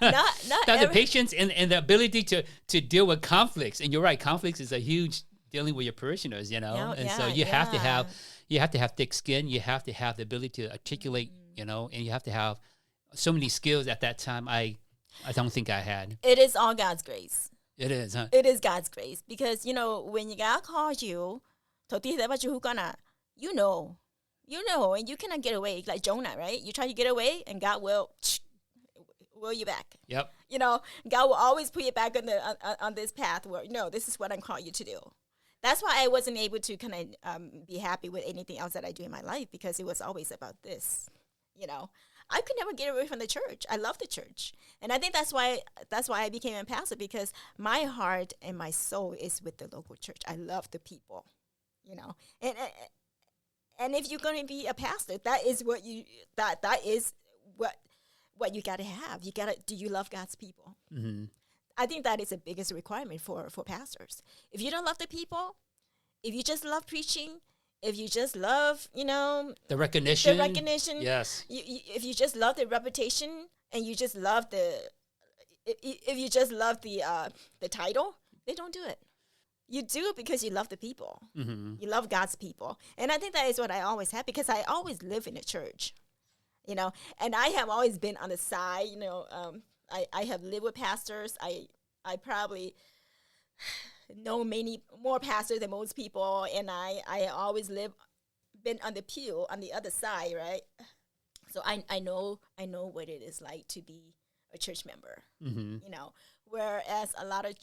not The patience and the ability to deal with conflicts. And you're right, conflicts is a huge dealing with your parishioners, you know. And so you have to have thick skin. You have to have the ability to articulate, you know, and you have to have so many skills at that time. I don't think I had. It is all God's grace. It is, huh? It is God's grace because, you know, when God calls you, you know, and you cannot get away. Like Jonah, right? You try to get away and God will you back. Yep. You know, God will always put you back on this path where, no, this is what I'm calling you to do. That's why I wasn't able to kind of be happy with anything else that I do in my life because it was always about this, you know. I could never get away from the church. I love the church. And I think that's why I became a pastor because my heart and my soul is with the local church. I love the people, you know. And if you're going to be a pastor, that is what you got to have. Do you love God's people? Mm-hmm. I think that is the biggest requirement for pastors. If you don't love the people, if you just love preaching, if you just love, you know, the recognition, yes. If you just love the reputation and you just love if you just love the title, they don't do it. You do it because you love the people. Mm-hmm. You love God's people, and I think that is what I always have because I always live in a church, you know, and I have always been on the side, you know. I have lived with pastors. I probably know many more pastors than most people, and I always been on the pew on the other side, right? So I know what it is like to be a church member, mm-hmm. you know. Whereas a lot of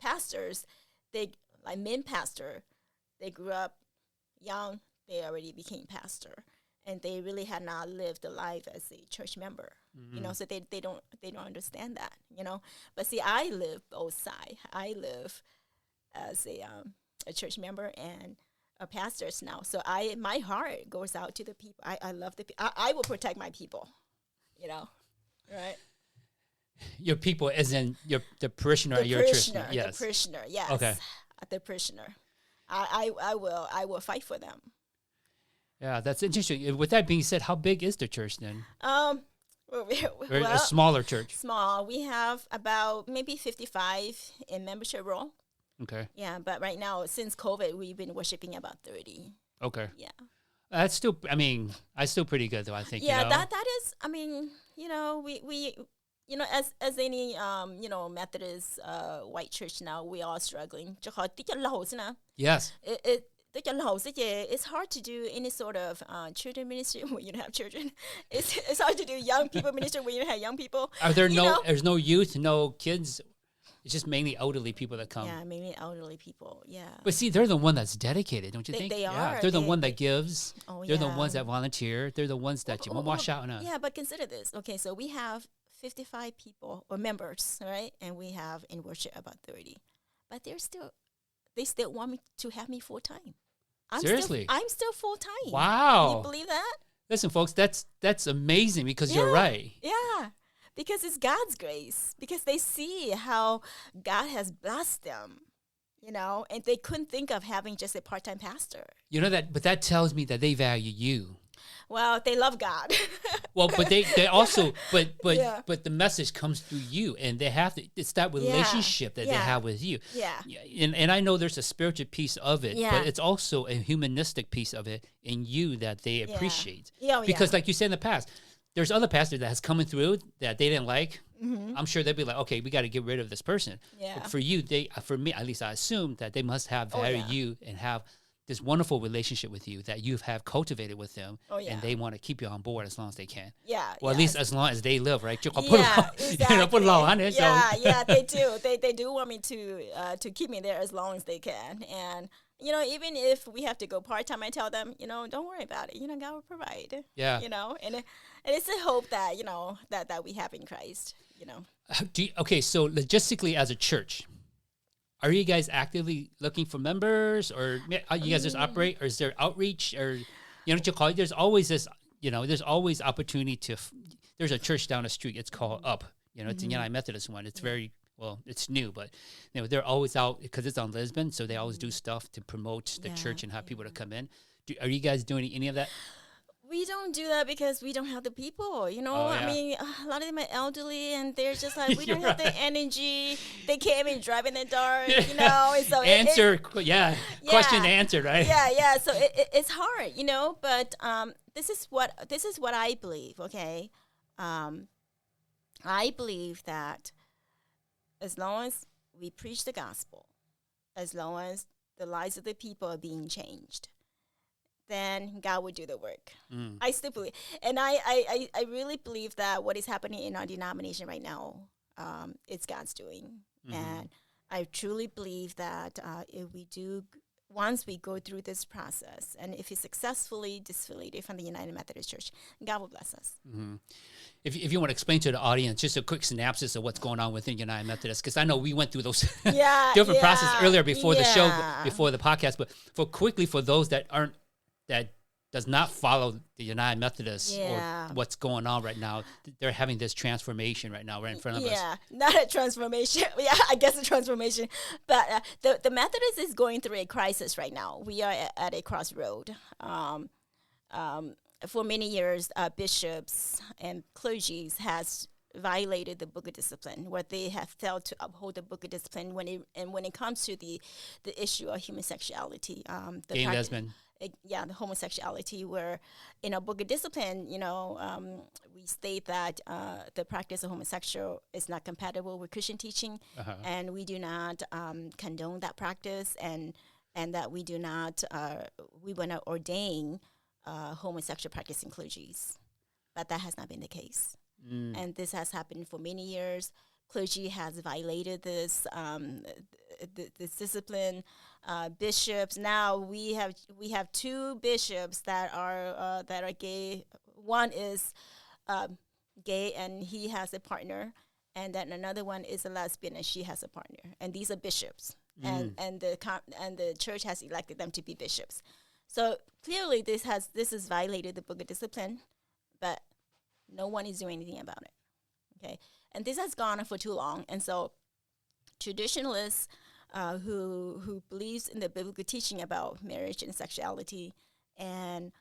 pastors, they like men pastor, they grew up young, they already became pastor, and they really had not lived a life as a church member. Mm-hmm. You know, so they don't understand that, you know. But see, I live both sides. I live as a church member and a pastor now. So my heart goes out to the people. I love the people. I will protect my people, you know, right? Your people, as in the parishioner at your church. Yes. The parishioner, yes. Okay. The parishioner. I will fight for them. Yeah, that's interesting. With that being said, how big is the church then? Well, a smaller church. Small. We have about maybe 55 in membership roll. Okay. Yeah, but right now, since COVID, we've been worshiping about 30. Okay. Yeah. That's still, I mean, that's still pretty good though, I think. Yeah, you know? that is, I mean, you know, we you know, as any, you know, Methodist white church now, we are struggling. Yes. It's hard to do any sort of children ministry when you don't have children. It's hard to do young people ministry when you don't have young people. Are there there's no youth, no kids? It's just mainly elderly people that come. Yeah, mainly elderly people, yeah. But see, they're the one that's dedicated, don't you think? They are. Yeah, they're the one that gives. Oh, they're the ones that volunteer. They're the ones that you wash out. Yeah, but consider this. Okay, so we have 55 people or members, right? And we have in worship about 30. But they still want me to have me full time. Seriously? I'm still full time. Wow. Can you believe that? Listen, folks, that's amazing because you're right. Yeah. Because it's God's grace. Because they see how God has blessed them, you know, and they couldn't think of having just a part-time pastor. You know that, but that tells me that they value you. Well, they love God. Well, but they also, but the message comes through you, and they have to. It's that relationship that they have with you. Yeah. And I know there's a spiritual piece of it, Yeah. but it's also a humanistic piece of it in you that they appreciate. Yeah. Because, like you said in the past, there's other pastors that has coming through that they didn't like. Mm-hmm. I'm sure they'd be like, okay, we got to get rid of this person. Yeah. But for you, for me, at least I assume that they must have value you and have this wonderful relationship with you that you have cultivated with them, and they want to keep you on board as long as they can. Yeah. Well, at least as long as they live, right? Yeah, exactly. Yeah, they do. They do want me to keep me there as long as they can. And, you know, even if we have to go part-time, I tell them, you know, don't worry about it. You know, God will provide. Yeah. You know, and it's a hope that, you know, that we have in Christ, you know. Okay, so logistically as a church, are you guys actively looking for members, or you guys just operate, or is there outreach, or you know what you call it? There's always this, you know, there's always opportunity to. There's a church down the street. It's called Up. You know, it's a United Methodist one. It's very it's new, but you know they're always out because it's on Lisbon, so they always do stuff to promote the church and have people to come in. Are you guys doing any of that? We don't do that because we don't have the people, you know. Oh, I yeah. mean, a lot of them are elderly, and they're just like, we You're don't have the right. energy. They can't even drive in the dark, you know. And so Yeah. yeah, Question answered, right? yeah. So it's hard, you know. But this is what I believe. Okay, I believe that as long as we preach the gospel, as long as the lives of the people are being changed, then God will do the work. I still believe. And I really believe that what is happening in our denomination right now, it's God's doing. And I truly believe that if we do, once we go through this process, and if we successfully disaffiliated from the United Methodist Church, God will bless us. If you want to explain to the audience just a quick synopsis of what's going on within United Methodist, because I know we went through those different processes earlier before the show, before the podcast, but for those that does not follow the United Methodist or what's going on right now, they're having this transformation right now right in front of us. Yeah, not a transformation. Yeah, I guess a transformation. But the Methodist is going through a crisis right now. We are at a crossroad. For many years, bishops and clergies has violated the book of discipline, where they have failed to uphold the book of discipline when it comes to the issue of homosexuality, Gay and lesbian. The homosexuality, where in our book of discipline, you know, we state that the practice of homosexual is not compatible with Christian teaching, and we do not condone that practice, and that we do not we want to ordain homosexual practicing clergies, but that has not been the case. And this has happened for many years. Clergy has violated this this discipline. Bishops, now we have two bishops that are gay. One is gay and he has a partner, and then another one is a lesbian and she has a partner. And these are bishops, and the church has elected them to be bishops. So clearly, this has violated the book of discipline, but no one is doing anything about it. Okay, and this has gone on for too long, and so traditionalists who believes in the biblical teaching about marriage and sexuality, and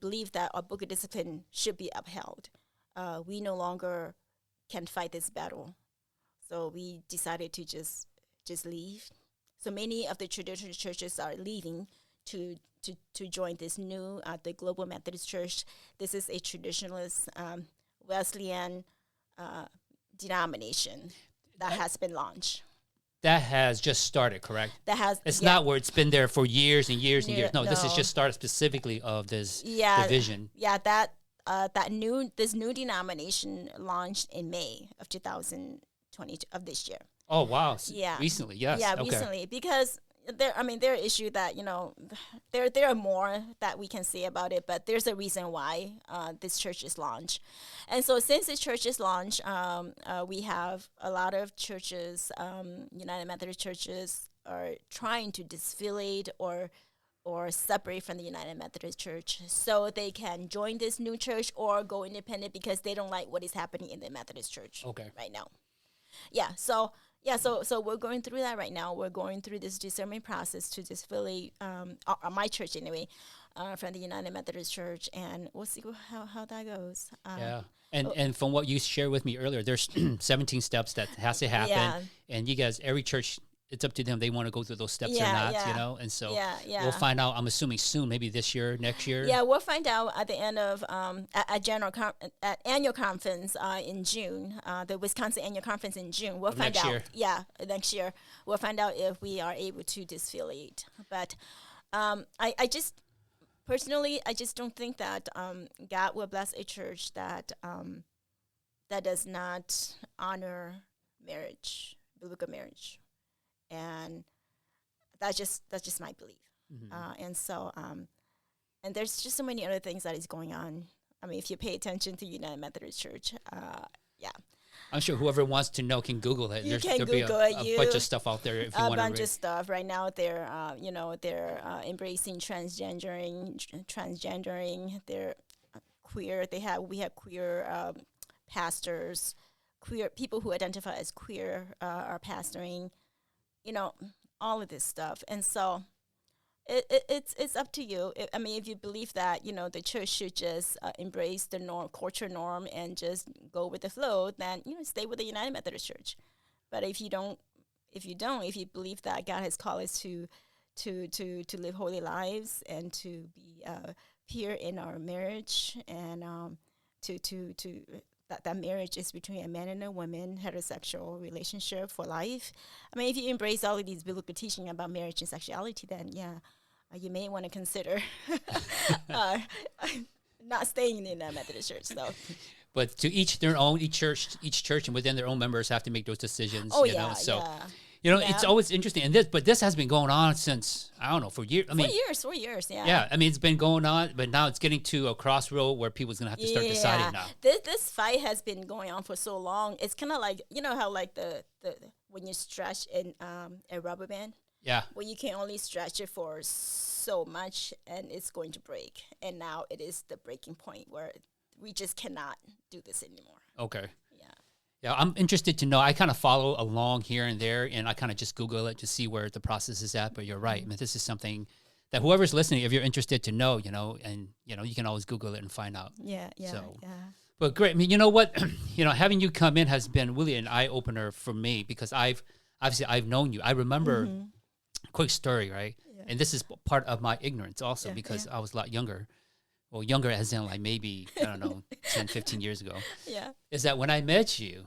believe that our book of discipline should be upheld, we no longer can fight this battle. So we decided to just leave. So many of the traditional churches are leaving to join this new the Global Methodist Church. This is a traditionalist Wesleyan denomination that has been launched. That has just started, correct? It's Yeah. not where it's been there for years and years and years. No, this has No. just started specifically of this division. Yeah, this new denomination launched in May of 2020 of this year. Oh, wow. Yeah. Recently, yes. Yeah, Okay. recently, because there are issues that, you know, there are more that we can say about it, but there's a reason why this church is launched. And so since this church is launched, we have a lot of churches, United Methodist churches, are trying to disaffiliate or separate from the United Methodist Church so they can join this new church or go independent because they don't like what is happening in the Methodist Church right now. So we're going through that right now. We're going through this discernment process to disaffiliate my church anyway from the United Methodist Church, and we'll see how that goes. And from what you shared with me earlier, there's 17 steps that has to happen, and you guys, every church, it's up to them. They want to go through those steps or not, you know. And so we'll find out. I'm assuming soon, maybe this year, next year. Yeah, we'll find out at the end of at annual conference in June, the Wisconsin annual conference in June. We'll find out. Yeah, next year we'll find out if we are able to disaffiliate. But I just personally, I just don't think that God will bless a church that does not honor marriage, biblical marriage. And that's just my belief. And so and there's just so many other things that is going on. I mean, if you pay attention to United Methodist Church, I'm sure whoever wants to know can Google it. There'll be a bunch of stuff out there if you want to read. A bunch of stuff. Right now they're they're embracing transgendering. They're queer. We have queer pastors, queer people who identify as queer are pastoring. You know, all of this stuff. And so It's up to you. I mean, if you believe that the church should just embrace the culture norm and just go with the flow, then stay with the United Methodist Church. But if you believe that God has called us to live holy lives and to be pure in our marriage, and that marriage is between a man and a woman, heterosexual relationship for life. I mean, if you embrace all of these biblical teaching about marriage and sexuality, then you may want to consider not staying in a Methodist church. So, but to each their own. Each church, and within their own members have to make those decisions. Oh, you know? So, yeah. it's always interesting. And this has been going on since, I don't know, for years. I mean, 4 years. Yeah. Yeah. I mean, it's been going on, but now it's getting to a crossroad where people's gonna have to start deciding now. This fight has been going on for so long. It's kind of like how like the when you stretch in a rubber band. Yeah. Well, you can only stretch it for so much, and it's going to break. And now it is the breaking point where we just cannot do this anymore. Okay. Yeah. Yeah, I'm interested to know. I kind of follow along here and there, and I kind of just Google it to see where the process is at. But you're right. I mean, this is something that whoever's listening, if you're interested to know, and you can always Google it and find out. Yeah. But great. I mean, you know what? Having you come in has been really an eye opener for me, because I've known you. I remember. Quick story, right? Yeah. And this is part of my ignorance also, because I was a lot younger. Well, younger as in like maybe, I don't know, 10, 15 years ago. Yeah. Is that when I met you,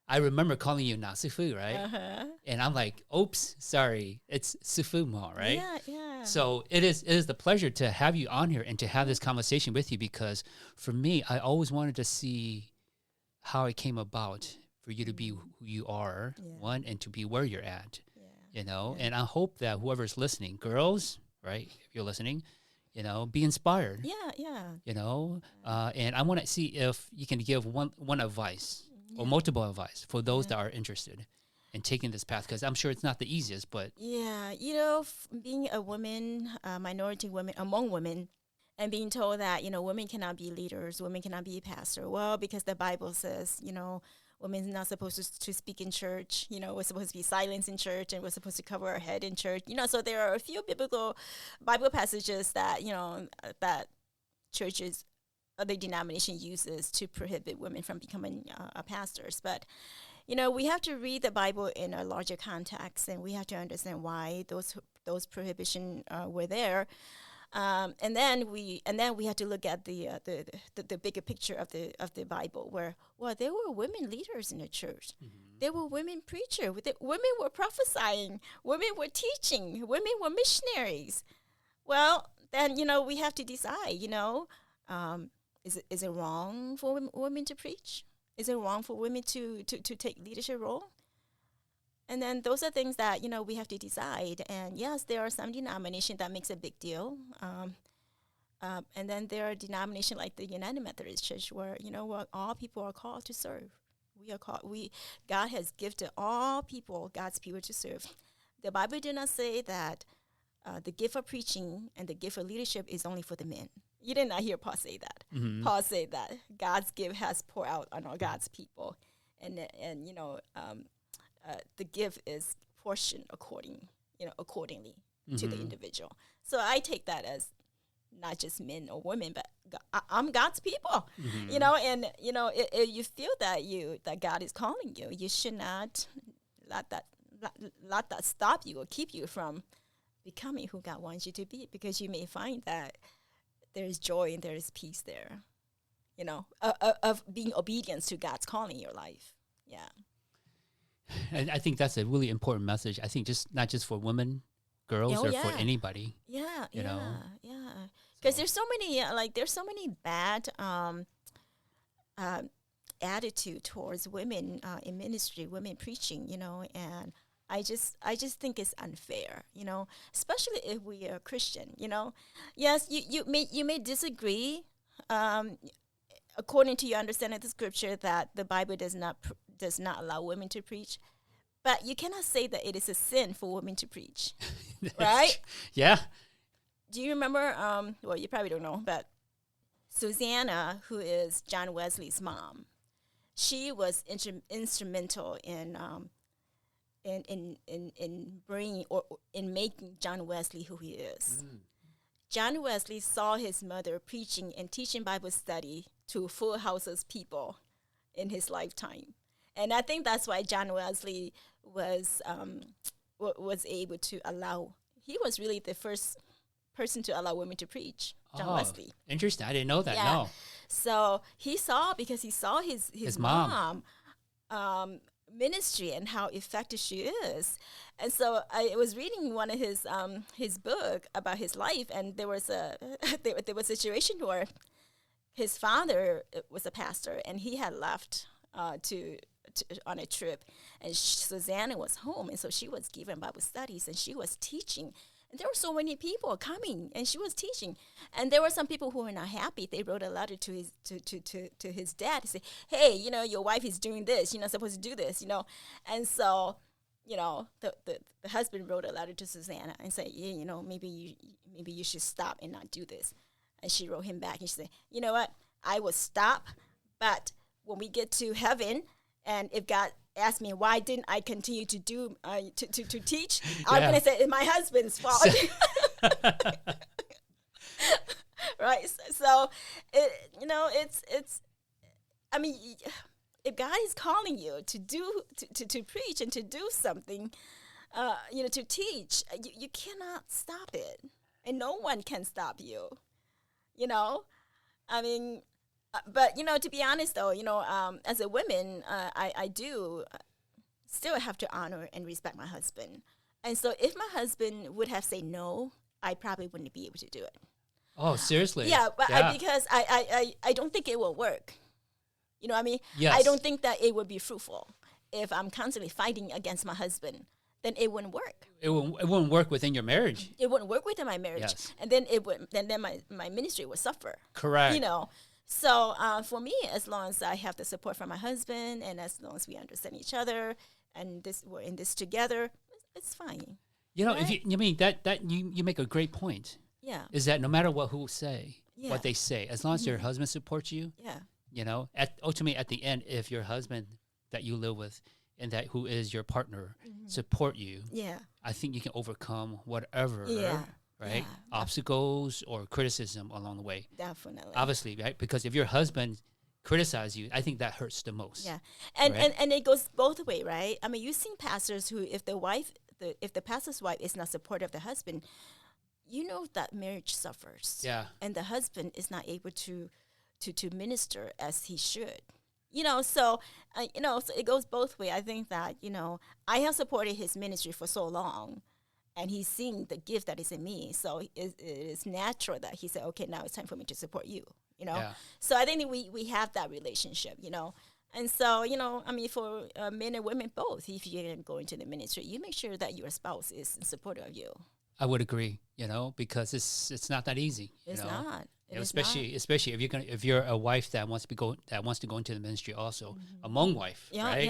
I remember calling you Nasifu, right? Uh-huh. And I'm like, oops, sorry, it's Sifu Ma, right? Yeah. So it is the pleasure to have you on here and to have this conversation with you, because for me, I always wanted to see how it came about for you to be who you are, one, and to be where you're at. And I hope that whoever's listening, girls, right, if you're listening, be inspired. Yeah. And I want to see if you can give one advice or multiple advice for those that are interested in taking this path, because I'm sure it's not the easiest, but. Yeah, being a woman, minority woman, among women, and being told that, women cannot be leaders, women cannot be a pastor. Well, because the Bible says, women are not supposed to speak in church. We're supposed to be silent in church, and we're supposed to cover our head in church. So there are a few Bible passages that, that churches, other denomination uses to prohibit women from becoming pastors. But, we have to read the Bible in a larger context, and we have to understand why those prohibitions were there. And then we had to look at the bigger picture of the Bible, where there were women leaders in the church, there were women preachers, women were prophesying, women were teaching, women were missionaries. Well, then we have to decide. Is it wrong for women to preach? Is it wrong for women to take leadership role? And then those are things that, we have to decide. And yes, there are some denominations that makes a big deal. And then there are denominations like the United Methodist Church where, all people are called to serve. God has gifted all people, God's people, to serve. The Bible did not say that the gift of preaching and the gift of leadership is only for the men. You did not hear Paul say that. Mm-hmm. Paul said that God's gift has poured out on all God's people. And the gift is portioned accordingly to the individual. So I take that as not just men or women, but I'm God's people. And if you feel that God is calling you, you should not let that stop you or keep you from becoming who God wants you to be, because you may find that there is joy and there is peace there. Of being obedient to God's calling in your life. Yeah. And I think that's a really important message. I think not just for women, girls, for anybody. Yeah. Because there's so many bad attitude towards women in ministry, women preaching, and I just think it's unfair, especially if we are Christian, Yes, you may disagree, according to your understanding of the scripture, that the Bible does not allow women to preach, but you cannot say that it is a sin for women to preach, right? Yeah. Do you remember? Well, you probably don't know, but Susanna, who is John Wesley's mom, she was instrumental in in bringing or in making John Wesley who he is. John Wesley saw his mother preaching and teaching Bible study to full houses of people in his lifetime. And I think that's why John Wesley was able to allow. He was really the first person to allow women to preach. John Wesley. Interesting. I didn't know that. Yeah. No. So he saw his mom ministry and how effective she is. And so I was reading one of his book about his life, and there was a situation where his father was a pastor, and he had left to on a trip, and Susanna was home, and so she was giving Bible studies, and she was teaching. And there were so many people coming, and she was teaching. And there were some people who were not happy. They wrote a letter to his dad to say, "Hey, your wife is doing this. You're not supposed to do this, And so, the husband wrote a letter to Susanna and said, "Yeah, maybe you should stop and not do this." And she wrote him back, and she said, "You know what? I will stop, but when we get to heaven, and if God asked me why didn't I continue to do to teach, I'm gonna say it's my husband's fault." Right. So it's. I mean, if God is calling you to do to preach and to do something, to teach, you cannot stop it, and no one can stop you. I mean. But, to be honest, though, as a woman, I do still have to honor and respect my husband. And so if my husband would have said no, I probably wouldn't be able to do it. Oh, seriously? Yeah, but because I don't think it will work. You know what I mean? Yes. I don't think that it would be fruitful. If I'm constantly fighting against my husband, then it wouldn't work. It wouldn't work within your marriage. It wouldn't work within my marriage. Yes. And then then my ministry would suffer. Correct. So for me, as long as I have the support from my husband, and as long as we understand each other, and we're in this together, it's fine. Right? If you mean that you make a great point. Yeah. Is that no matter who say, what they say, as long as your husband supports you. Yeah. Ultimately at the end, if your husband that you live with and that who is your partner support you, I think you can overcome whatever. Right? Yeah, obstacles or criticism along the way. Definitely. Obviously, right? Because if your husband criticizes you, I think that hurts the most. Yeah. And it goes both ways, right? I mean, you've seen pastors who, if the pastor's wife is not supportive of the husband, that marriage suffers. Yeah. And the husband is not able to minister as he should. So it goes both ways. I think that, I have supported his ministry for so long, and he's seeing the gift that is in me. So it is natural that he said, okay, now it's time for me to support you, Yeah. So I think we have that relationship, And so, I mean, for men and women both, if you're going to go into the ministry, you make sure that your spouse is in support of you. I would agree, because it's not that easy. It's not. Especially if you're a wife that wants to go into the ministry also, a Hmong wife, right?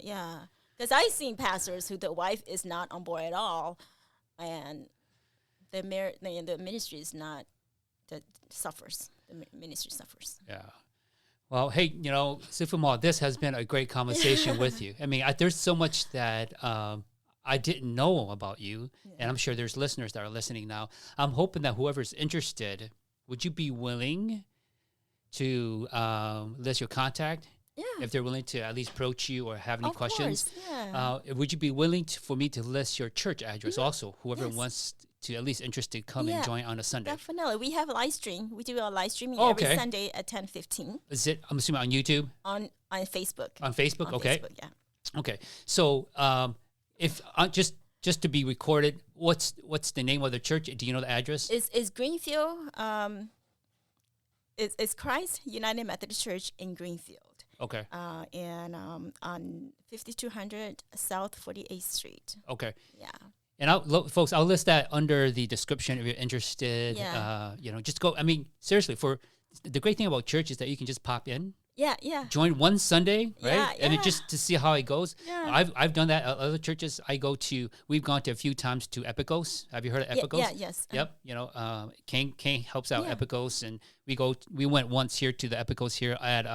Yeah. Because I've seen pastors who the wife is not on board at all, and the ministry is not, that suffers. The ministry suffers. Yeah. Well, hey, Sifu Mao, this has been a great conversation with you. I mean, there's so much that I didn't know about you, and I'm sure there's listeners that are listening now. I'm hoping that whoever's interested, would you be willing to list your contact? Yeah. If they're willing to at least approach you or have any questions. Course, yeah. Would you be willing for me to list your church address also? Whoever wants to at least interested come and join on a Sunday. Definitely. We have a live stream. We do a live streaming every Sunday at 10:15. Is it, I'm assuming, on YouTube? On Facebook. On Facebook? Okay. Facebook, yeah. Okay. So if just to be recorded, what's the name of the church? Do you know the address? It's Greenfield. It's Christ United Methodist Church in Greenfield. Okay. And on 5200 South 48th Street. Okay. Yeah. And folks, I'll list that under the description if you're interested. Yeah. Just go. I mean, seriously, for the great thing about church is that you can just pop in. Yeah. Join one Sunday, right? Yeah, and it just to see how it goes. Yeah. I've done that at other churches. We've gone to a few times to Epicos. Have you heard of Epicos? Yeah, yes. Yep. Kane helps out Epicos, and we went once here to the Epicos here at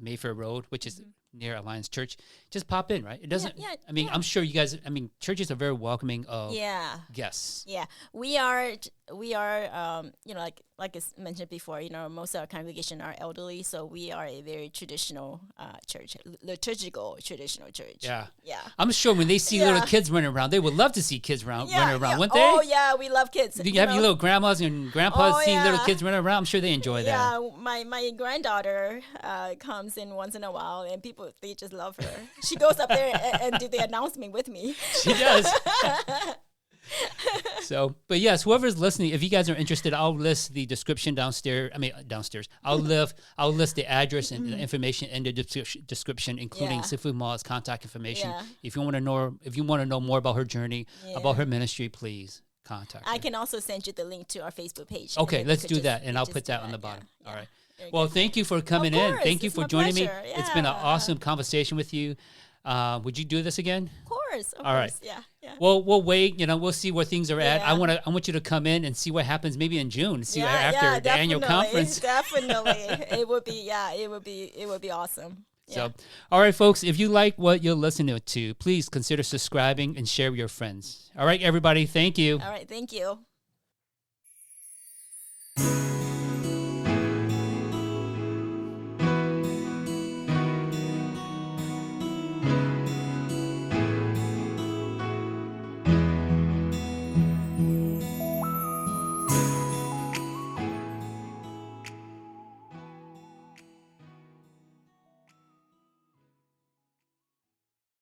Mayfair Road, which is near Alliance Church, just pop in, right? It doesn't. Yeah, I mean, I'm sure you guys. I mean, churches are very welcoming of Yeah. guests. Yeah, we are. You know, like I mentioned before, you know, most of our congregation are elderly, so we are a very traditional church, liturgical traditional church. Yeah. Yeah. I'm sure when they see little Yeah. kids running around, they would love to see kids running around, wouldn't they? Oh yeah, we love kids. Do you have your little grandmas and grandpas Oh, seeing little yeah. kids running around? I'm sure they enjoy that. Yeah, my granddaughter comes in once in a while, and they just love her. She goes up there and do the announcement with me. She does. So, but yes, whoever's listening, if you guys are interested, I'll list the description downstairs. I'll list the address and the information in the description, including Yeah. Sifu Ma's contact information. Yeah. If you want to know more about her journey, about her ministry, please contact her. I can also send you the link to our Facebook page. Okay, and let's you do could that, and I'll just put do that on the bottom. Yeah. All right. Very Well, good. thank you for coming in. course, Thank you it's for my joining me. pleasure. It's been an Yeah. awesome conversation with you. Would you do this again? Of course. All right. Yeah. Yeah. Well, we'll wait. You know, we'll see where things are at. Yeah. I want you to come in and see what happens maybe in June. See yeah, after the annual conference. Definitely. It would be awesome. Yeah. So, all right, folks, if you like what you're listening to, please consider subscribing and share with your friends. All right, everybody. Thank you. All right. Thank you.